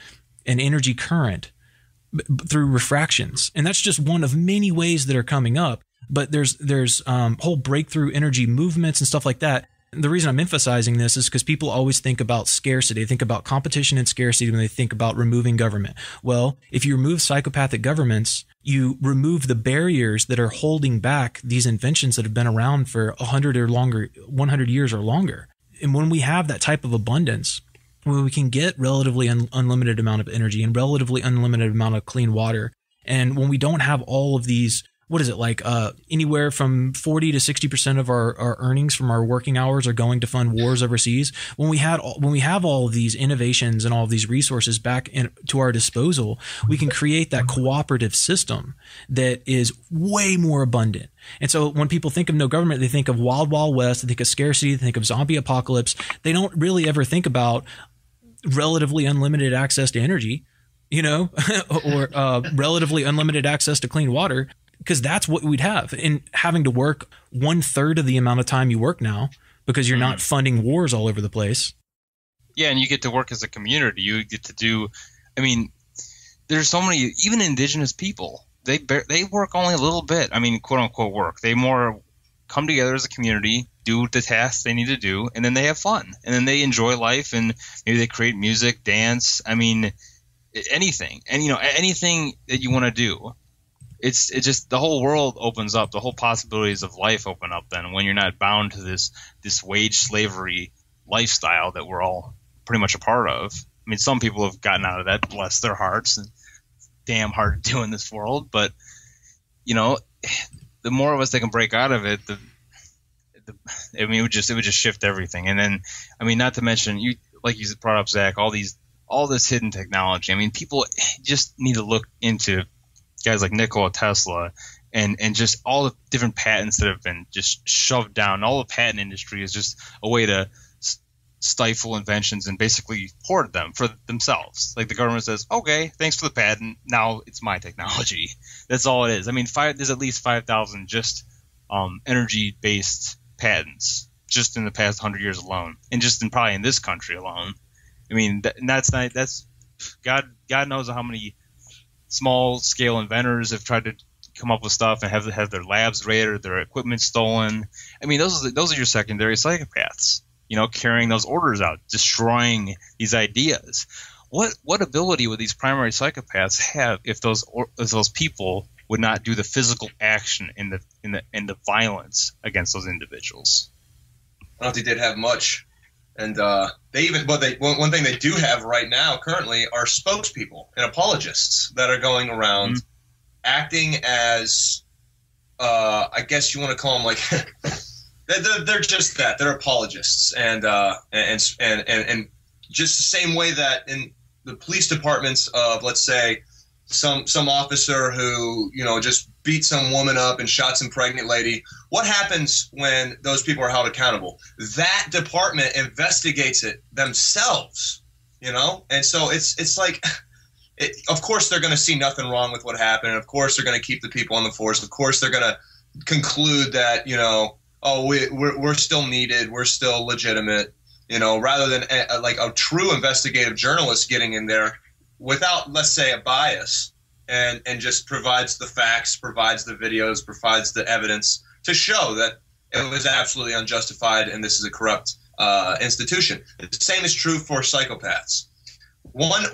an energy current through refractions. And that's just one of many ways that are coming up. But there's whole breakthrough energy movements and stuff like that. The reason I'm emphasizing this is because people always think about scarcity. They think about competition and scarcity when they think about removing government. Well, if you remove psychopathic governments, you remove the barriers that are holding back these inventions that have been around for 100 or longer, 100 years or longer. And when we have that type of abundance, when we can get relatively unlimited amount of energy and relatively unlimited amount of clean water, and when we don't have all of these, what is it, like anywhere from 40 to 60% of our earnings from our working hours are going to fund wars overseas. When we have all of these innovations and all of these resources back to our disposal, we can create that cooperative system that is way more abundant. And so when people think of no government, they think of wild, wild west, they think of scarcity, they think of zombie apocalypse. They don't really ever think about relatively unlimited access to energy, or relatively unlimited access to clean water. Because that's what we'd have, in having to work 1/3 of the amount of time you work now because you're not funding wars all over the place. Yeah, and you get to work as a community. You get to do, there's so many, even indigenous people, they work only a little bit. Quote unquote work. They more come together as a community, do the tasks they need to do, and then they have fun. And then they enjoy life, and maybe they create music, dance, anything. And, anything that you want to do. It's just the whole world opens up. The whole possibilities of life open up then when you're not bound to this wage slavery lifestyle that we're all pretty much a part of. Some people have gotten out of that, bless their hearts. And damn hard to do in this world, but the more of us that can break out of it, it would just shift everything. And then, not to mention, you brought up, Zach, all this hidden technology. People just need to look into guys like Nikola Tesla and just all the different patents that have been just shoved down. All the patent industry is just a way to stifle inventions and basically hoard them for themselves. Like the government says, okay, thanks for the patent. Now it's my technology. That's all it is. There's at least 5,000 just energy-based patents just in the past 100 years alone, and just probably in this country alone. That's God knows how many small scale inventors have tried to come up with stuff and have their labs raided, their equipment stolen. Those are your secondary psychopaths, carrying those orders out, destroying these ideas. What ability would these primary psychopaths have if those people would not do the physical action in the violence against those individuals? I don't think they'd have much. And one thing they do have right now currently are spokespeople and apologists that are going around acting as, I guess you want to call them they're just that. They're apologists and just the same way that in the police departments of, let's say, some officer who just beat some woman up and shot some pregnant lady. What happens when those people are held accountable? That department investigates it themselves, And so it's like, of course they're going to see nothing wrong with what happened. Of course they're going to keep the people on the force. Of course they're going to conclude that we're still needed, we're still legitimate, rather than a true investigative journalist getting in there without, let's say, a bias, and just provides the facts, provides the videos, provides the evidence to show that it was absolutely unjustified and this is a corrupt institution. The same is true for psychopaths. One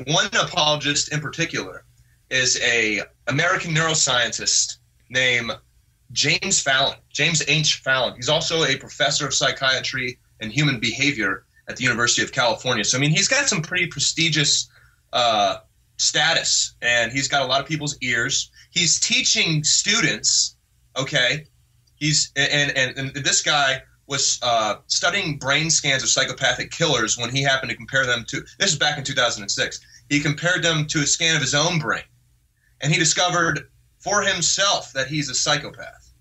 apologist in particular is a American neuroscientist named James H. Fallon. He's also a professor of psychiatry and human behavior at the University of California. So, he's got some pretty prestigious status, and he's got a lot of people's ears. He's teaching students, okay? And this guy was studying brain scans of psychopathic killers when he happened to compare them to, this is back in 2006, he compared them to a scan of his own brain. And he discovered for himself that he's a psychopath.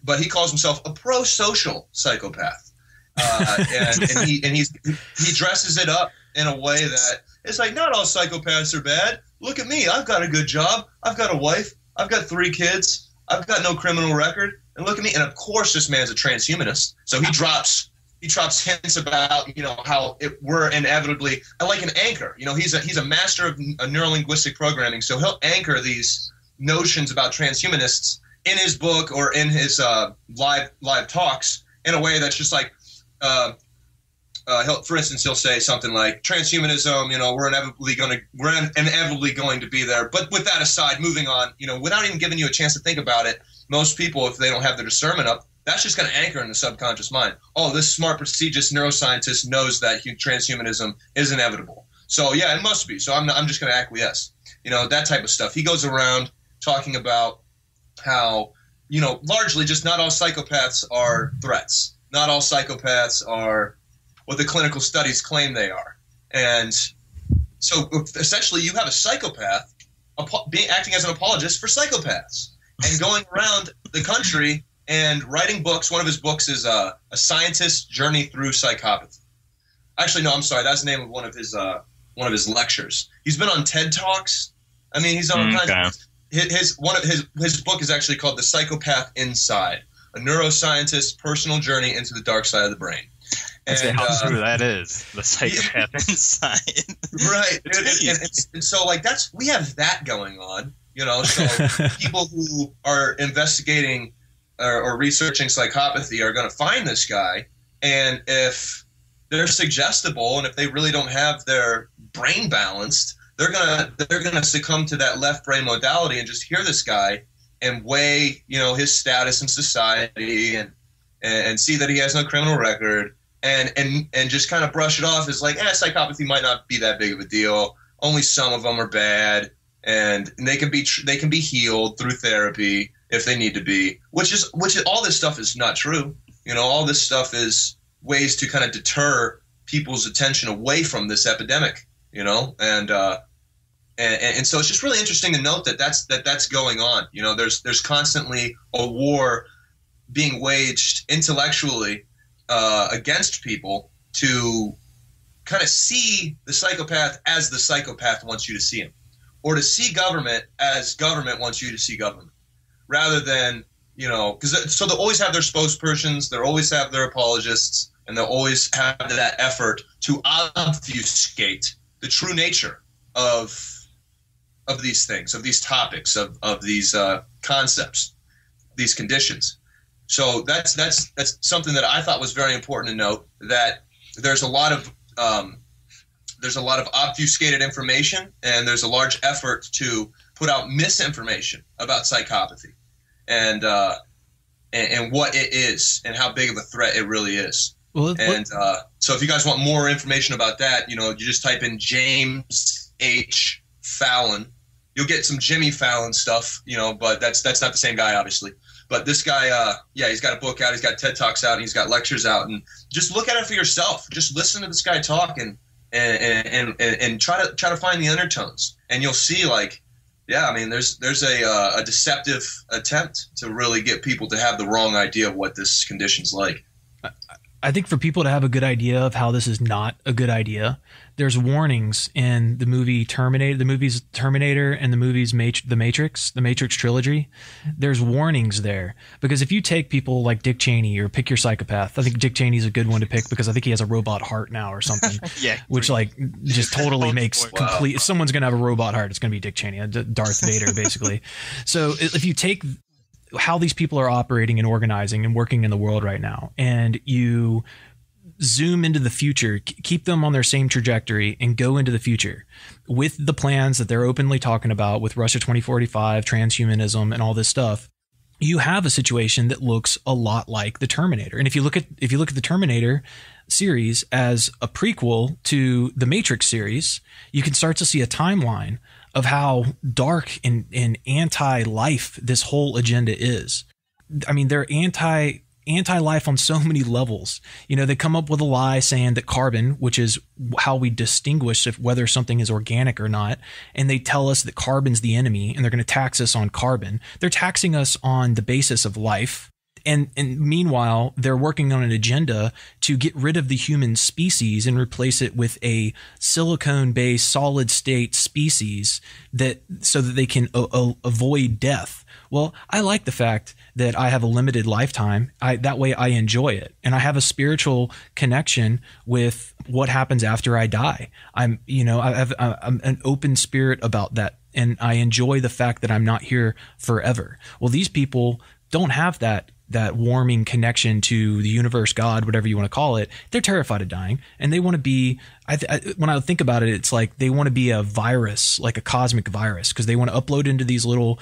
But he calls himself a pro-social psychopath. And he dresses it up in a way that it's like, not all psychopaths are bad. Look at me. I've got a good job. I've got a wife. I've got 3 kids. I've got no criminal record. And look at me. And of course, this man's a transhumanist. So he drops hints about, how we're inevitably like an anchor. He's a master of neurolinguistic programming. So he'll anchor these notions about transhumanists in his book or in his live talks in a way that's just like, for instance, he'll say something like transhumanism, we're inevitably going to be there. But with that aside, moving on, without even giving you a chance to think about it, most people, if they don't have their discernment up, that's just going to anchor in the subconscious mind. Oh, this smart, prestigious neuroscientist knows that transhumanism is inevitable. So yeah, it must be. So I'm just going to acquiesce. That type of stuff. He goes around talking about how, largely just not all psychopaths are threats. Not all psychopaths are what the clinical studies claim they are. And so essentially you have a psychopath acting as an apologist for psychopaths and going around the country and writing books. One of his books is A Scientist's Journey Through Psychopathy. Actually, no, I'm sorry. That's the name of one of his lectures. He's been on TED Talks. I mean, he's on kinds of, his book is actually called The Psychopath Inside, a neuroscientist's personal journey into the dark side of the brain. And how true that is, the psychopath inside. Right. And so, like, we have that going on, so people who are investigating or researching psychopathy are going to find this guy, and if they're suggestible and if they really don't have their brain balanced, they're gonna succumb to that left brain modality and just hear this guy and weigh, his status in society and see that he has no criminal record and just kind of brush it off as like, psychopathy might not be that big of a deal. Only some of them are bad, and they can be healed through therapy if they need to be. Which is all this stuff is not true. All this stuff is ways to kind of deter people's attention away from this epidemic. And so it's just really interesting to note that that's going on. There's constantly a war being waged intellectually against people to kind of see the psychopath as the psychopath wants you to see him, or to see government as government wants you to see government, rather than, so they'll always have their spokespersons, they'll always have their apologists, and they'll always have that effort to obfuscate the true nature of these things, of these topics, of these concepts, these conditions. So that's something that I thought was very important to note, that there's a lot of obfuscated information, and there's a large effort to put out misinformation about psychopathy and what it is and how big of a threat it really is. So if you guys want more information about that, you just type in James H. Fallon. You'll get some Jimmy Fallon stuff, but that's not the same guy, obviously. But this guy, he's got a book out, he's got TED Talks out, and he's got lectures out, and just look at it for yourself. Just listen to this guy talk and try to find the undertones, and you'll see, like, there's a deceptive attempt to really get people to have the wrong idea of what this condition's like. I think for people to have a good idea of how this is not a good idea, there's warnings in the movie Terminator, the movies Terminator, and the movies The Matrix trilogy. There's warnings there, because if you take people like Dick Cheney, or pick your psychopath, I think Dick Cheney's a good one to pick because I think he has a robot heart now or something. Which like just totally makes complete. If someone's gonna have a robot heart, it's gonna be Dick Cheney, Darth Vader, basically. So if you take how these people are operating and organizing and working in the world right now, and you zoom into the future, keep them on their same trajectory and go into the future with the plans that they're openly talking about with Russia 2045, transhumanism, and all this stuff, you have a situation that looks a lot like the Terminator. And if you look at the Terminator series as a prequel to the Matrix series, you can start to see a timeline of how dark and anti-life this whole agenda is. I mean, they're anti-life on so many levels. You know, they come up with a lie saying that carbon, which is how we distinguish if whether something is organic or not, and they tell us that carbon's the enemy and they're going to tax us on carbon. They're taxing us on the basis of life. And meanwhile, they're working on an agenda to get rid of the human species and replace it with a silicone-based solid state species so that they can avoid death. Well, I like the fact that I have a limited lifetime. That way I enjoy it. And I have a spiritual connection with what happens after I die. I'm an open spirit about that. And I enjoy the fact that I'm not here forever. Well, these people don't have that warming connection to the universe, God, whatever you want to call it. They're terrified of dying, and they want to be. When I think about it, it's like they want to be a virus, like a cosmic virus, because they want to upload into these little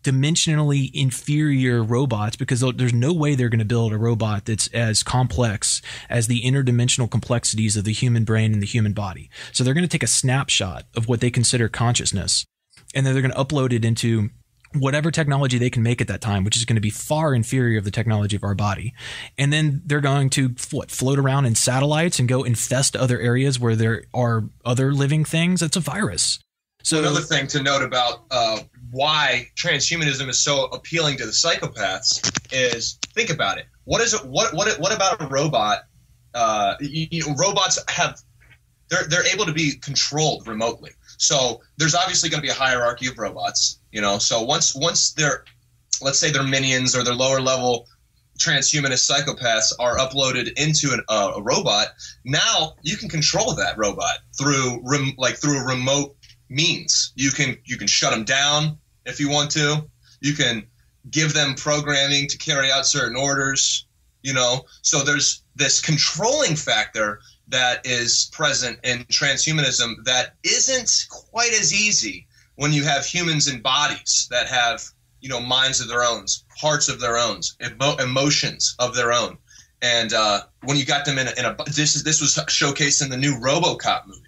dimensionally inferior robots. Because there's no way they're going to build a robot that's as complex as the interdimensional complexities of the human brain and the human body. So they're going to take a snapshot of what they consider consciousness, and then they're going to upload it into whatever technology they can make at that time, which is going to be far inferior of the technology of our body. And then they're going to float around in satellites and go infest other areas where there are other living things. It's a virus. So another thing to note about why transhumanism is so appealing to the psychopaths is, think about it. What about a robot? Robots they're able to be controlled remotely. So there's obviously going to be a hierarchy of robots, So once they're, let's say their minions or their lower level transhumanist psychopaths are uploaded into a robot, now you can control that robot through a remote means. You can shut them down if you want to. You can give them programming to carry out certain orders. So there's this controlling factor that is present in transhumanism that isn't quite as easy when you have humans in bodies that have, minds of their own, hearts of their own, emotions of their own. And when you got them this was showcased in the new RoboCop movie,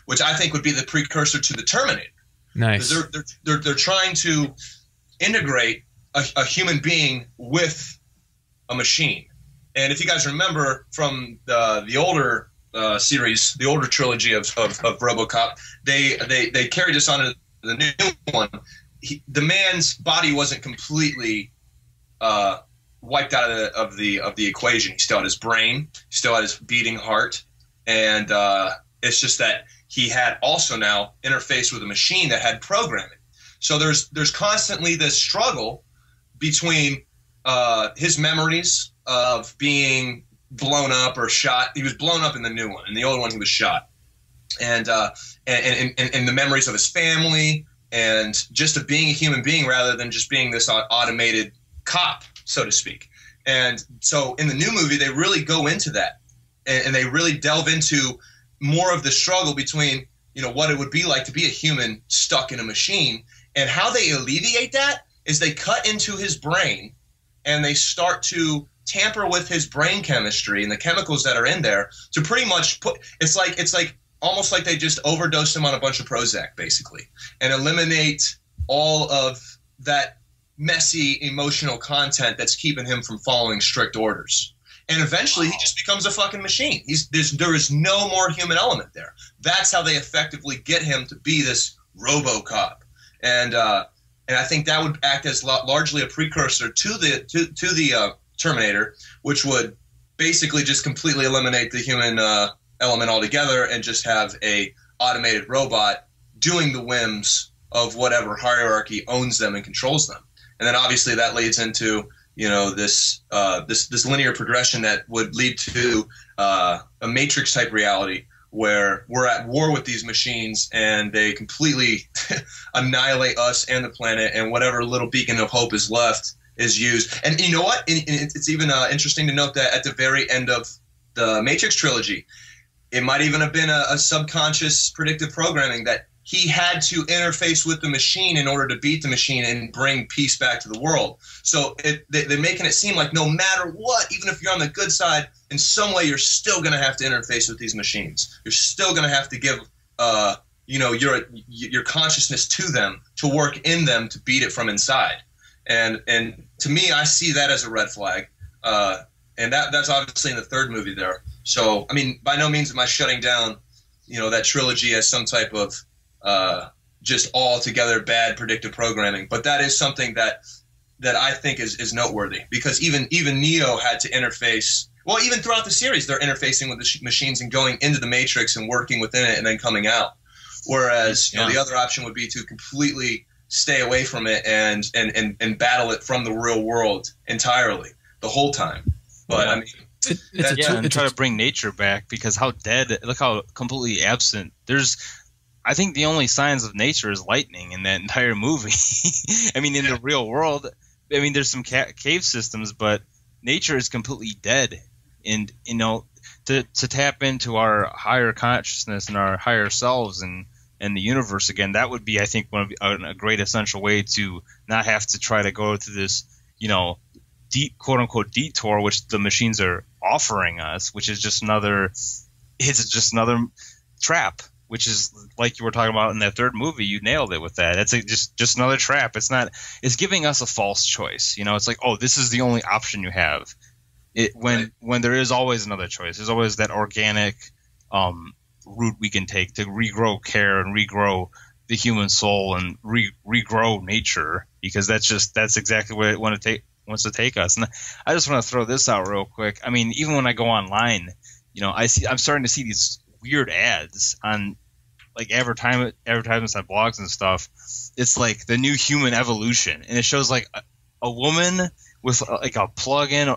which I think would be the precursor to the Terminator. Nice. They're trying to integrate a human being with a machine. And if you guys remember from the older series, the older trilogy of RoboCop, they carried this on to the new one. The man's body wasn't completely wiped out of the equation. He still had his brain, still had his beating heart, and it's just that he had also now interfaced with a machine that had programming. So there's constantly this struggle between his memories of being blown up or shot. He was blown up in the new one. In the old one, he was shot. And the memories of his family and just of being a human being rather than just being this automated cop, so to speak. And so in the new movie, they really go into that. And they really delve into more of the struggle between, what it would be like to be a human stuck in a machine. And how they alleviate that is they cut into his brain and they start to tamper with his brain chemistry and the chemicals that are in there to pretty much it's like almost like they just overdose him on a bunch of Prozac, basically, and eliminate all of that messy emotional content that's keeping him from following strict orders. And eventually he just becomes a fucking machine. There is no more human element there. That's how they effectively get him to be this RoboCop. And I think that would act as largely a precursor to the Terminator, which would basically just completely eliminate the human element altogether and just have a automated robot doing the whims of whatever hierarchy owns them and controls them. And then obviously that leads into this linear progression that would lead to a Matrix type reality where we're at war with these machines and they completely annihilate us and the planet, and whatever little beacon of hope is left is used. And you know what? It's even interesting to note that at the very end of the Matrix trilogy, it might even have been a subconscious predictive programming that he had to interface with the machine in order to beat the machine and bring peace back to the world. So they're making it seem like no matter what, even if you're on the good side, in some way you're still going to have to interface with these machines. You're still going to have to give your consciousness to them, to work in them, to beat it from inside. And to me, I see that as a red flag. And that's obviously in the third movie there. So, I mean, by no means am I shutting down, that trilogy as some type of just altogether bad predictive programming. But that is something that I think is noteworthy, because even Neo had to interface. Well, even throughout the series, they're interfacing with the machines and going into the Matrix and working within it and then coming out. Whereas the other option would be to completely stay away from it and battle it from the real world entirely the whole time. But I mean, and try to bring nature back, because look how completely absent. I think the only signs of nature is lightning in that entire movie. I mean, in the real world, I mean, there's some cave systems, but nature is completely dead. And, to tap into our higher consciousness and our higher selves and the universe again, that would be, I think, a great essential way to not have to try to go through this, deep, quote unquote, detour, which the machines are offering us, which is just another trap, which is like you were talking about in that third movie. You nailed it with that. It's just another trap. It's giving us a false choice. It's like, oh, this is the only option you have. When there is always another choice. There's always that organic route we can take to regrow care and regrow the human soul and regrow nature, because that's exactly where it wants to take us. And I just want to throw this out real quick. I mean, even when I go online, I'm starting to see these weird ads on like advertisements on blogs and stuff. It's like the new human evolution, and it shows like a woman with like a plug in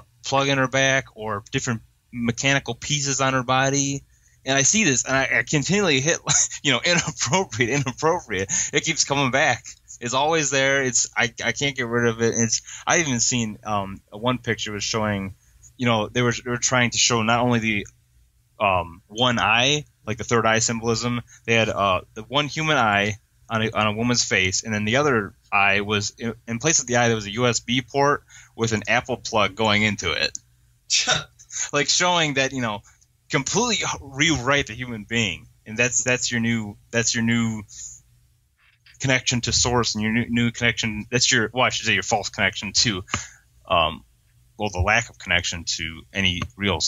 her back or different mechanical pieces on her body. And I see this, and I continually hit, inappropriate. It keeps coming back. It's always there. I can't get rid of it. I even seen one picture was showing, they were trying to show not only the one eye, like the third eye symbolism. They had the one human eye on a woman's face, and then the other eye was in place of the eye there was a USB port with an Apple plug going into it, like showing that completely rewrite the human being, and that's your new connection to source, and your new connection. That's your your false connection to the lack of connection to any real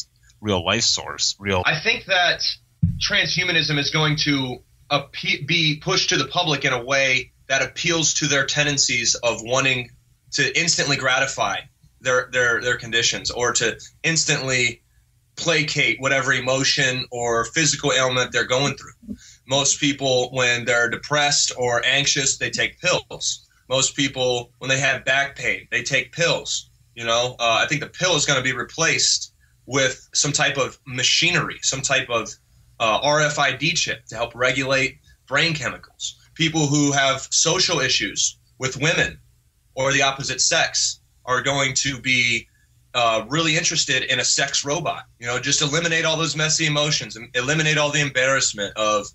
life source. I think that transhumanism is going to be pushed to the public in a way that appeals to their tendencies of wanting to instantly gratify their conditions, or to instantly placate whatever emotion or physical ailment they're going through. Most people, when they're depressed or anxious, they take pills. Most people, when they have back pain, they take pills. I think the pill is going to be replaced with some type of machinery, some type of RFID chip to help regulate brain chemicals. People who have social issues with women or the opposite sex are going to be really interested in a sex robot. Just eliminate all those messy emotions and eliminate all the embarrassment of,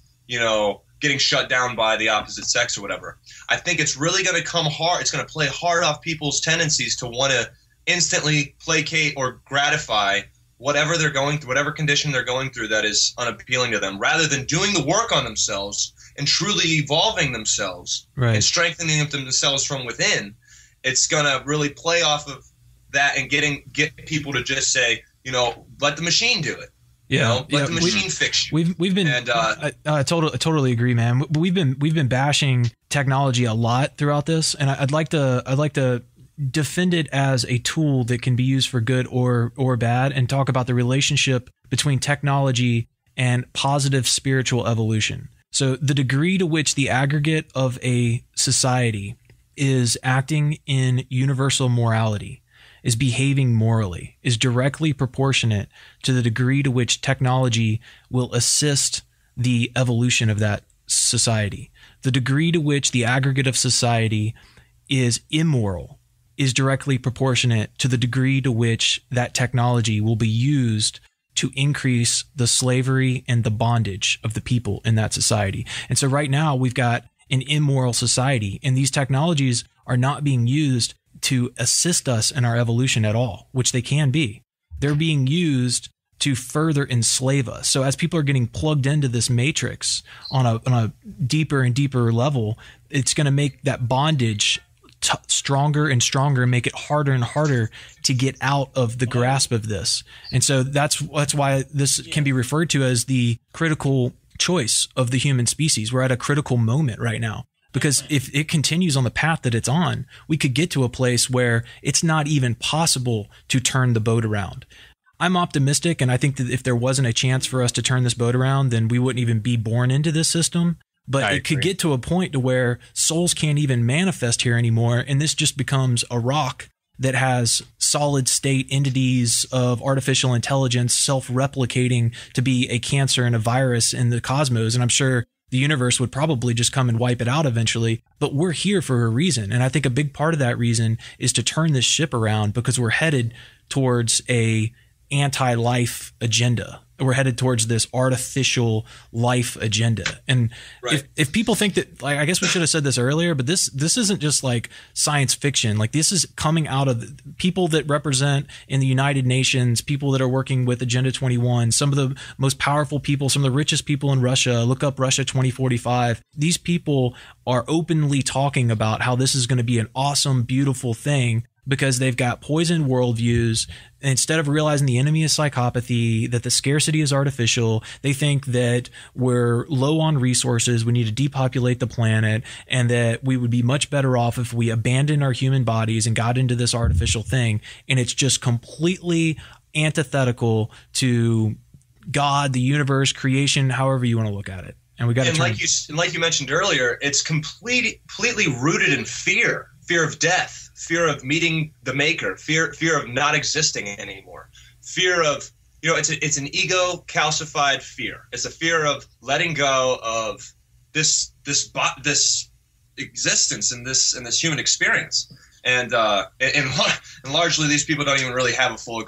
getting shut down by the opposite sex or whatever. I think it's really going to come hard. It's going to play hard off people's tendencies to want to instantly placate or gratify whatever they're going through, whatever condition they're going through that is unappealing to them, rather than doing the work on themselves and truly evolving themselves and strengthening themselves from within. It's going to really play off of that and get people to just say, let the machine do it. Let the machine fix you. We've been, and I totally agree, man. We've been bashing technology a lot throughout this, and I'd like to defend it as a tool that can be used for good or bad, and talk about the relationship between technology and positive spiritual evolution. So the degree to which the aggregate of a society is acting in universal morality, is behaving morally, is directly proportionate to the degree to which technology will assist the evolution of that society. The degree to which the aggregate of society is immoral is directly proportionate to the degree to which that technology will be used to increase the slavery and the bondage of the people in that society. And so right now we've got an immoral society, and these technologies are not being used to assist us in our evolution at all, which they can be. They're being used to further enslave us. So as people are getting plugged into this matrix on a deeper and deeper level, it's going to make that bondage stronger and stronger and make it harder and harder to get out of the grasp of this. And so that's why this can be referred to as the critical choice of the human species. We're at a critical moment right now, because if it continues on the path that it's on, we could get to a place where it's not even possible to turn the boat around. I'm optimistic, and I think that if there wasn't a chance for us to turn this boat around, then we wouldn't even be born into this system. But it could get to a point to where souls can't even manifest here anymore, and this just becomes a rock that has solid state entities of artificial intelligence self-replicating to be a cancer and a virus in the cosmos. And I'm sure the universe would probably just come and wipe it out eventually. But we're here for a reason. And I think a big part of that reason is to turn this ship around, because we're headed towards a anti-life agenda. We're headed towards this artificial life agenda. And if people think that, like, I guess we should have said this earlier, but this isn't just like science fiction. Like, this is coming out of people that represent in the United Nations, people that are working with Agenda 21, some of the most powerful people, some of the richest people in Russia. Look up Russia 2045. These people are openly talking about how this is going to be an awesome, beautiful thing, because they've got poisoned worldviews. Instead of realizing the enemy is psychopathy, that the scarcity is artificial, they think that we're low on resources, we need to depopulate the planet, and that we would be much better off if we abandoned our human bodies and got into this artificial thing. And it's just completely antithetical to God, the universe, creation, however you want to look at it. And we got to like you mentioned earlier, it's completely rooted in fear of death, fear of meeting the maker, fear of not existing anymore, fear of, it's an ego calcified fear. It's a fear of letting go of this existence and this human experience. And largely these people don't even really have a full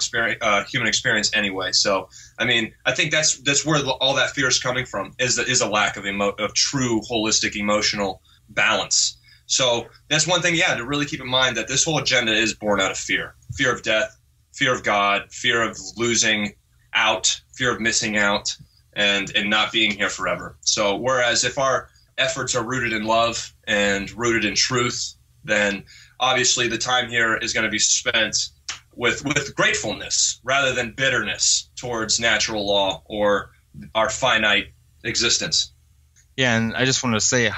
human experience anyway. So, I mean, I think that's where all that fear is coming from, is a lack of true holistic emotional balance. So that's one thing, to really keep in mind, that this whole agenda is born out of fear of death, fear of God, fear of losing out, fear of missing out, and not being here forever. So whereas if our efforts are rooted in love and rooted in truth, then obviously the time here is going to be spent with gratefulness rather than bitterness towards natural law or our finite existence. Yeah, and I just wanted to say,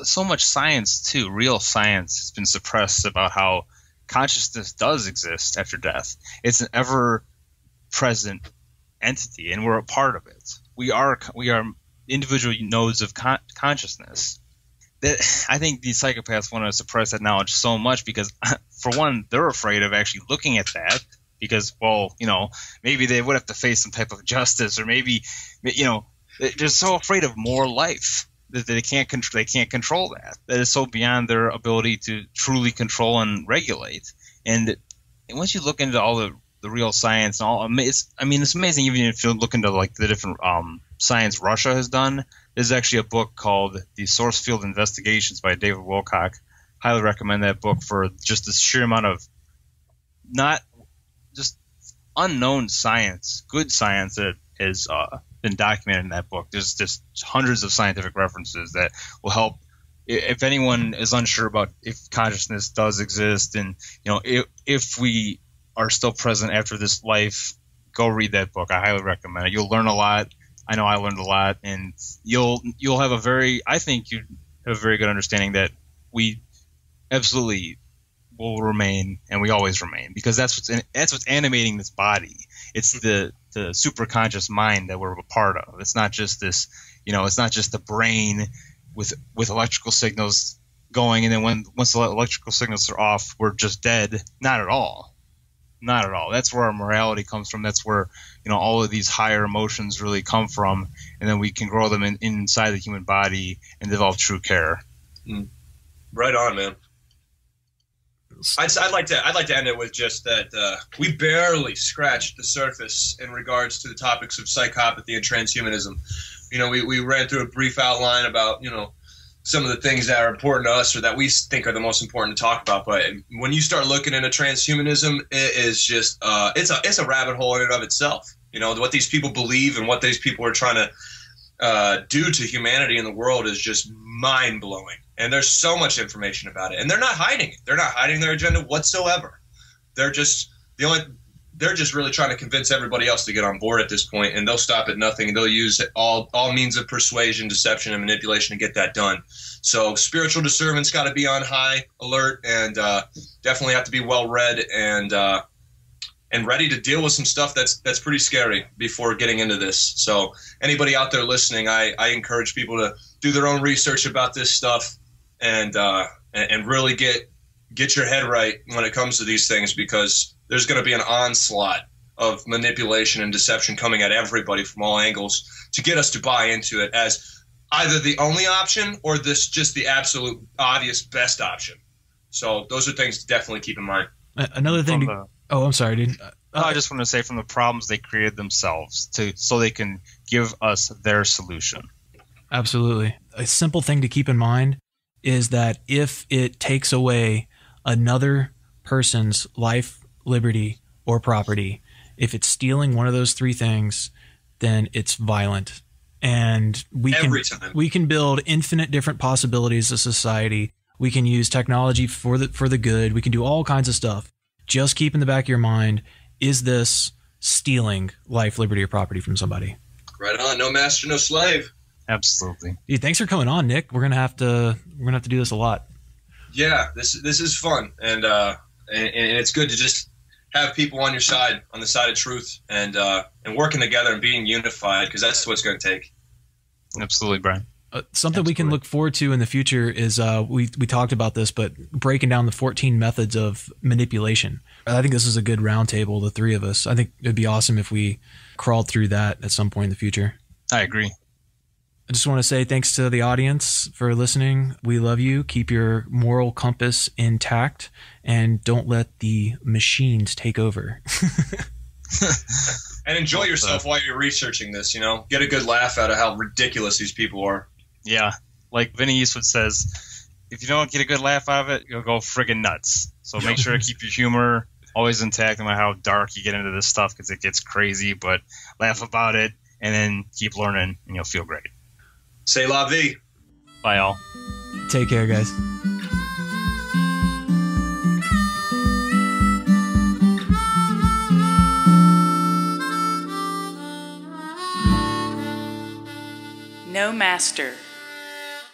so much science too, real science, has been suppressed about how consciousness does exist after death. It's an ever-present entity, and we're a part of it. We are individual nodes of consciousness. I think these psychopaths want to suppress that knowledge so much because, for one, they're afraid of actually looking at that because, maybe they would have to face some type of justice, or maybe, they're so afraid of more life that they can't control that. That is so beyond their ability to truly control and regulate. And once you look into all the real science and all, it's amazing. Even if you look into like the different science Russia has done, there's actually a book called The Source Field Investigations by David Wilcock. Highly recommend that book for just the sheer amount of not just unknown science, good science that is been documented in that book. There's just hundreds of scientific references that will help if anyone is unsure about if consciousness does exist, and if we are still present after this life. Go read that book. I highly recommend it. You'll learn a lot. I know I learned a lot, and you'll have I think you have a very good understanding that we absolutely will remain, and we always remain, because that's what's animating this body. It's the superconscious mind that we're a part of. It's not just this, it's not just the brain with electrical signals going, and then once the electrical signals are off, we're just dead. Not at all. Not at all. That's where our morality comes from. That's where, all of these higher emotions really come from, and then we can grow them inside the human body and develop true care. Right on, man. I'd like to end it with just that we barely scratched the surface in regards to the topics of psychopathy and transhumanism. We ran through a brief outline about some of the things that are important to us or that we think are the most important to talk about. But when you start looking into transhumanism, it is just it's a rabbit hole in and of itself. What these people believe and what these people are trying to do to humanity in the world is just mind-blowing. And there's so much information about it. And they're not hiding it. They're not hiding their agenda whatsoever. They're just really trying to convince everybody else to get on board at this point, and they'll stop at nothing, and they'll use all means of persuasion, deception, and manipulation to get that done. So spiritual discernment's got to be on high alert, and definitely have to be well-read and ready to deal with some stuff that's pretty scary before getting into this. So anybody out there listening, I encourage people to do their own research about this stuff and really get your head right when it comes to these things, because there's going to be an onslaught of manipulation and deception coming at everybody from all angles to get us to buy into it as either the only option or just the absolute obvious best option. So those are things to definitely keep in mind. Another thing. I'm sorry, dude. I just want to say from the problems they created themselves so they can give us their solution. Absolutely. A simple thing to keep in mind is that if it takes away another person's life, liberty, or property, if it's stealing one of those three things, then it's violent. And we can build infinite different possibilities of society. We can use technology for the good. We can do all kinds of stuff. Just keep in the back of your mind, is this stealing life, liberty, or property from somebody? Right on. No master, no slave. Absolutely. Dude, thanks for coming on, Nick. We're gonna have to do this a lot. Yeah, this is fun, and it's good to just have people on your side, on the side of truth, and working together and being unified, because that's what it's going to take. Absolutely, Brian. Something we can look forward to in the future is we talked about this, but breaking down the 14 methods of manipulation. I think this is a good roundtable, the three of us. I think it'd be awesome if we crawled through that at some point in the future. I agree. I just want to say thanks to the audience for listening. We love you. Keep your moral compass intact and don't let the machines take over. And enjoy yourself while you're researching this, Get a good laugh out of how ridiculous these people are. Yeah. Like Vinny Eastwood says, if you don't get a good laugh out of it, you'll go friggin' nuts. So make sure to keep your humor always intact no matter how dark you get into this stuff, because it gets crazy, but laugh about it and then keep learning and you'll feel great. C'est la vie. Bye, all. Take care, guys. No master,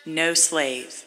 no slave.